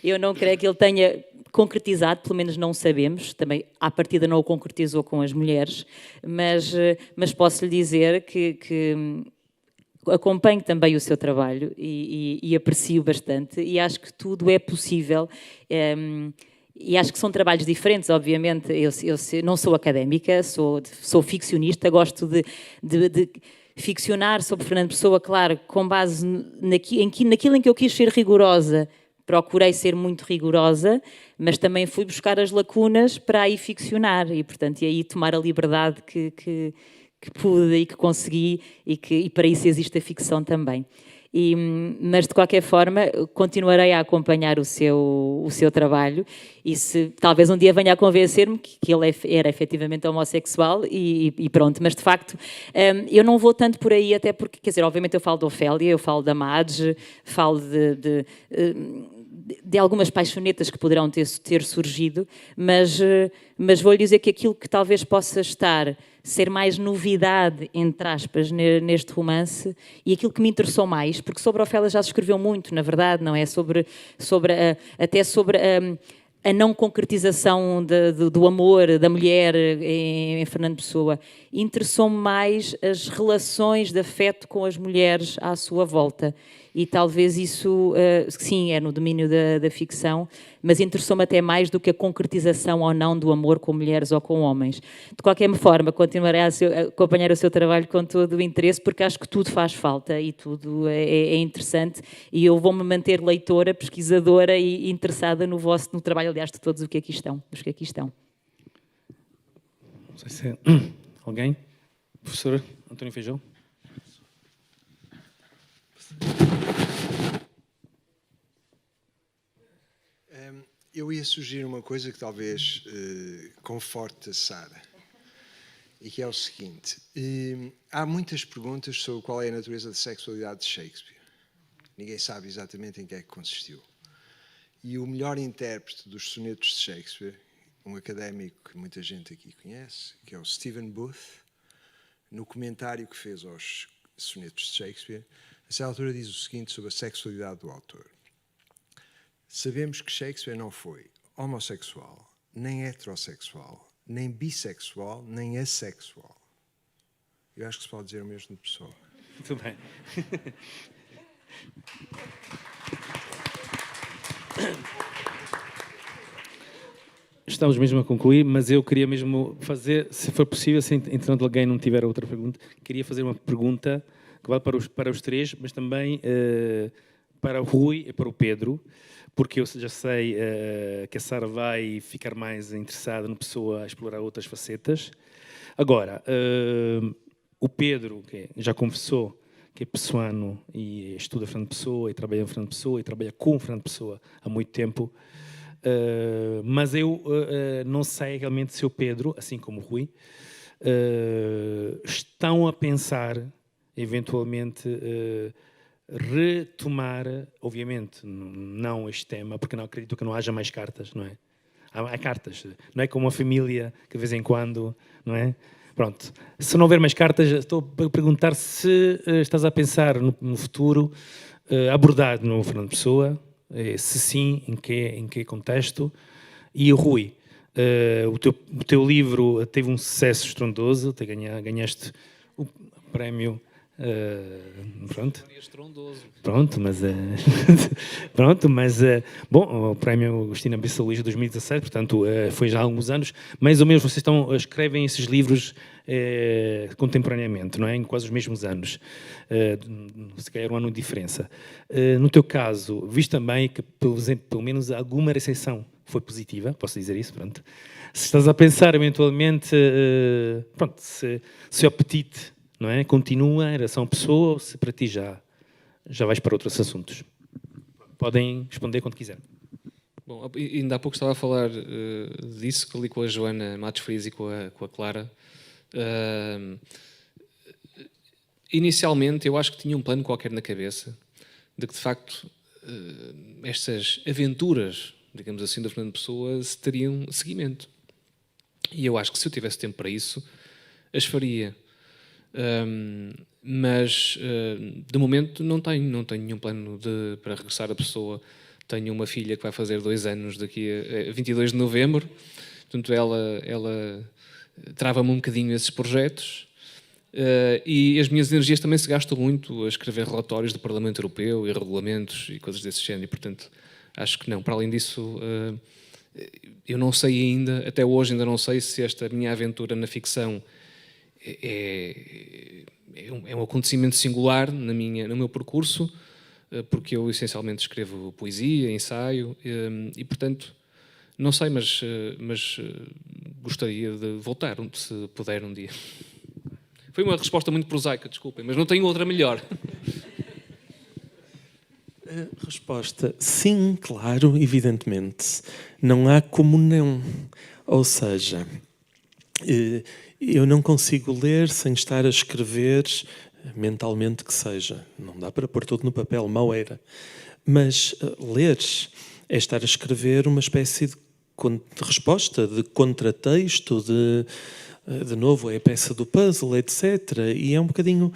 eu não creio que ele tenha concretizado, pelo menos não sabemos, também à partida não o concretizou com as mulheres, mas posso lhe dizer que acompanho também o seu trabalho e aprecio bastante e acho que tudo é possível. E acho que são trabalhos diferentes, obviamente. Eu não sou académica, sou ficcionista, gosto de ficcionar sobre Fernando Pessoa, claro, com base naquilo em que eu quis ser rigorosa. Procurei ser muito rigorosa, mas também fui buscar as lacunas para aí ficcionar e, portanto, e aí tomar a liberdade que pude e que consegui e para isso existe a ficção também. Mas, de qualquer forma, continuarei a acompanhar o seu trabalho e se talvez um dia venha a convencer-me que ele era efetivamente homossexual e pronto. Mas, de facto, eu não vou tanto por aí, até porque, quer dizer, obviamente eu falo de Ofélia, eu falo da Madge, falo de algumas paixonetas que poderão ter surgido, mas vou-lhe dizer que aquilo que talvez possa ser mais novidade, entre aspas, neste romance, e aquilo que me interessou mais, porque sobre a Ofélia já se escreveu muito, na verdade, não é? Até sobre a não concretização do amor da mulher em Fernando Pessoa. Interessou-me mais as relações de afeto com as mulheres à sua volta. E talvez isso, sim, é no domínio da ficção, mas interessou-me até mais do que a concretização ou não do amor com mulheres ou com homens. De qualquer forma, continuarei a acompanhar o seu trabalho com todo o interesse, porque acho que tudo faz falta e tudo é interessante, e eu vou-me manter leitora, pesquisadora e interessada no trabalho, aliás, de todos os que aqui estão. Não sei se alguém? Professor António Feijão? Eu ia sugerir uma coisa que talvez conforte a Sara, e que é o seguinte. Há muitas perguntas sobre qual é a natureza da sexualidade de Shakespeare. Ninguém sabe exatamente em que é que consistiu. E o melhor intérprete dos sonetos de Shakespeare, um académico que muita gente aqui conhece, que é o Stephen Booth, no comentário que fez aos sonetos de Shakespeare, a essa altura diz o seguinte sobre a sexualidade do autor. Sabemos que Shakespeare não foi homossexual, nem heterossexual, nem bissexual, nem assexual. Eu acho que se pode dizer o mesmo de Pessoa. Muito bem. Estamos mesmo a concluir, mas eu queria mesmo fazer, se for possível, se entretanto alguém não tiver outra pergunta, queria fazer uma pergunta que vale para os três, mas também para o Rui e para o Pedro, porque eu já sei que a Sara vai ficar mais interessada no Pessoa a explorar outras facetas. Agora, o Pedro, que já confessou que é pessoano e estuda Fernando Pessoa e trabalha em Fernando Pessoa e trabalha com Fernando Pessoa há muito tempo, mas eu não sei realmente se o Pedro, assim como o Rui, estão a pensar, eventualmente, retomar, obviamente, não este tema, porque não acredito que não haja mais cartas, não é? Há cartas, não é como uma família que de vez em quando, não é? Pronto, se não houver mais cartas, estou a perguntar se estás a pensar no futuro abordar no Fernando Pessoa, se sim, em que contexto, e o Rui, o teu livro teve um sucesso estrondoso, ganhaste o prémio. Pronto, mas bom, o prémio Agostina Bessa Luís de 2017, portanto foi já há alguns anos, mais ou menos vocês escrevem esses livros contemporaneamente, não é? Em quase os mesmos anos, se calhar um ano de diferença. No teu caso, viste também que pelo menos alguma recepção foi positiva, posso dizer isso, pronto. Se estás a pensar eventualmente, pronto, se o apetite, não é? Continua em relação à pessoa ou se para ti já vais para outros assuntos? Podem responder quando quiserem. Bom, ainda há pouco estava a falar disso, que ali com a Joana Matos Frias e com a Clara. Inicialmente, eu acho que tinha um plano qualquer na cabeça de que, de facto, estas aventuras, digamos assim, da Fernando Pessoa teriam seguimento. E eu acho que se eu tivesse tempo para isso, as faria. Mas de momento não tenho nenhum plano para regressar a Pessoa. Tenho uma filha que vai fazer 2 anos daqui a 22 de novembro, portanto ela trava-me um bocadinho esses projetos, e as minhas energias também se gastam muito a escrever relatórios do Parlamento Europeu e regulamentos e coisas desse género, e portanto acho que não. Para além disso, eu não sei ainda, até hoje ainda não sei se esta minha aventura na ficção é um acontecimento singular no meu percurso, porque eu essencialmente escrevo poesia, ensaio, e portanto, não sei, mas gostaria de voltar, se puder um dia. Foi uma resposta muito prosaica, desculpem, mas não tenho outra melhor. A resposta, sim, claro, evidentemente. Não há como não. Ou seja, eu não consigo ler sem estar a escrever mentalmente que seja. Não dá para pôr tudo no papel, mau era. Mas ler é estar a escrever uma espécie de resposta, de contratexto, de novo, é a peça do puzzle, etc. E é um bocadinho,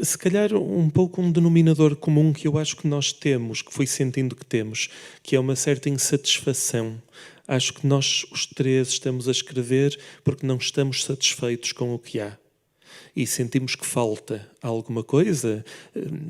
se calhar, um pouco um denominador comum que eu acho que nós temos, que fui sentindo que temos, que é uma certa insatisfação. Acho que nós, os 3, estamos a escrever porque não estamos satisfeitos com o que há. E sentimos que falta alguma coisa,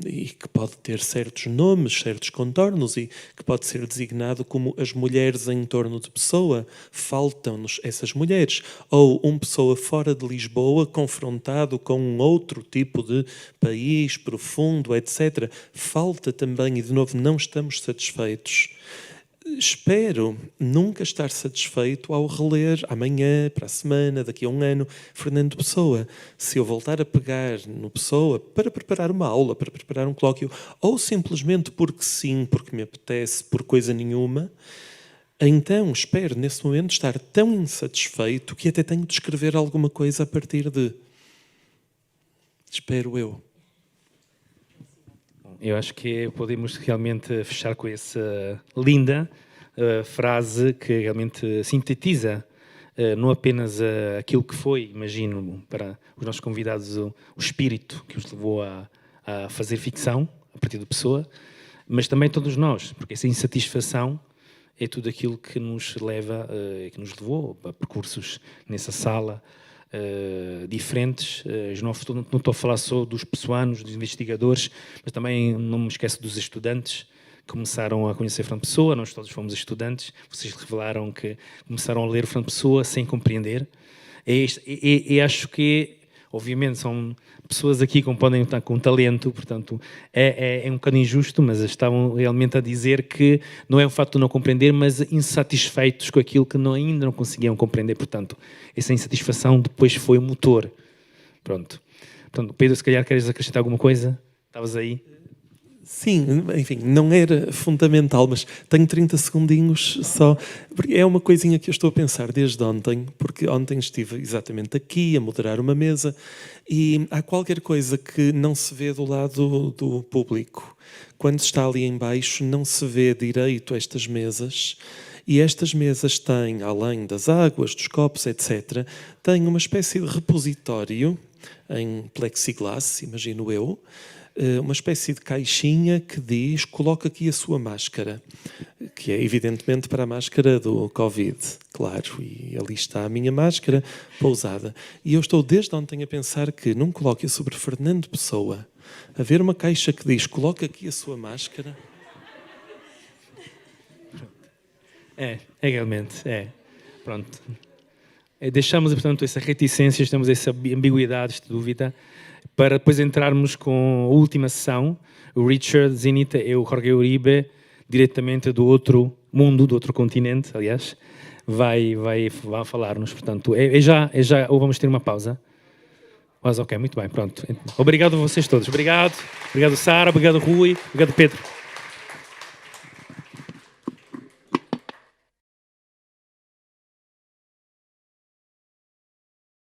e que pode ter certos nomes, certos contornos, e que pode ser designado como as mulheres em torno de Pessoa. Faltam-nos essas mulheres. Ou uma pessoa fora de Lisboa, confrontado com um outro tipo de país profundo, etc. Falta também, e de novo não estamos satisfeitos. Espero nunca estar satisfeito ao reler amanhã, para a semana, daqui a um ano, Fernando Pessoa. Se eu voltar a pegar no Pessoa para preparar uma aula, para preparar um colóquio, ou simplesmente porque sim, porque me apetece, por coisa nenhuma, então espero nesse momento estar tão insatisfeito que até tenho de escrever alguma coisa a partir de... Espero eu. Eu acho que podemos realmente fechar com essa linda frase que realmente sintetiza não apenas aquilo que foi, imagino, para os nossos convidados, o espírito que os levou a fazer ficção, a partir de Pessoa, mas também todos nós, porque essa insatisfação é tudo aquilo que nos leva, que nos levou a percursos nessa sala, diferentes. Não estou a falar só dos pessoanos, dos investigadores, mas também não me esqueço dos estudantes que começaram a conhecer Fernando Pessoa. Nós todos fomos estudantes. Vocês revelaram que começaram a ler Fernando Pessoa sem compreender. E acho que obviamente são pessoas aqui que podem estar com talento, portanto é um bocado injusto, mas estavam realmente a dizer que não é o facto de não compreender, mas insatisfeitos com aquilo que ainda não conseguiam compreender, portanto essa insatisfação depois foi o motor. Pronto. Portanto, Pedro, se calhar queres acrescentar alguma coisa? Estavas aí? Sim, enfim, não era fundamental, mas tenho 30 segundinhos só. Porque é uma coisinha que eu estou a pensar desde ontem, porque ontem estive exatamente aqui a moderar uma mesa e há qualquer coisa que não se vê do lado do público. Quando se está ali em baixo, não se vê direito estas mesas. E estas mesas têm, além das águas, dos copos, etc., têm uma espécie de repositório em plexiglass, imagino eu, uma espécie de caixinha que diz, coloca aqui a sua máscara, que é evidentemente para a máscara do Covid, claro, e ali está a minha máscara pousada. E eu estou desde ontem a pensar que num colóquio sobre Fernando Pessoa, haver uma caixa que diz, coloca aqui a sua máscara... Realmente. Pronto. Deixamos, portanto, essa reticência, temos essa ambiguidade, esta dúvida, para depois entrarmos com a última sessão. O Richard Zenita e o Jorge Uribe, diretamente do outro mundo, do outro continente, aliás, vai falar-nos. Portanto, já ou vamos ter uma pausa? Mas ok, muito bem, pronto. Obrigado a vocês todos. Obrigado Sara, obrigado Rui, obrigado Pedro.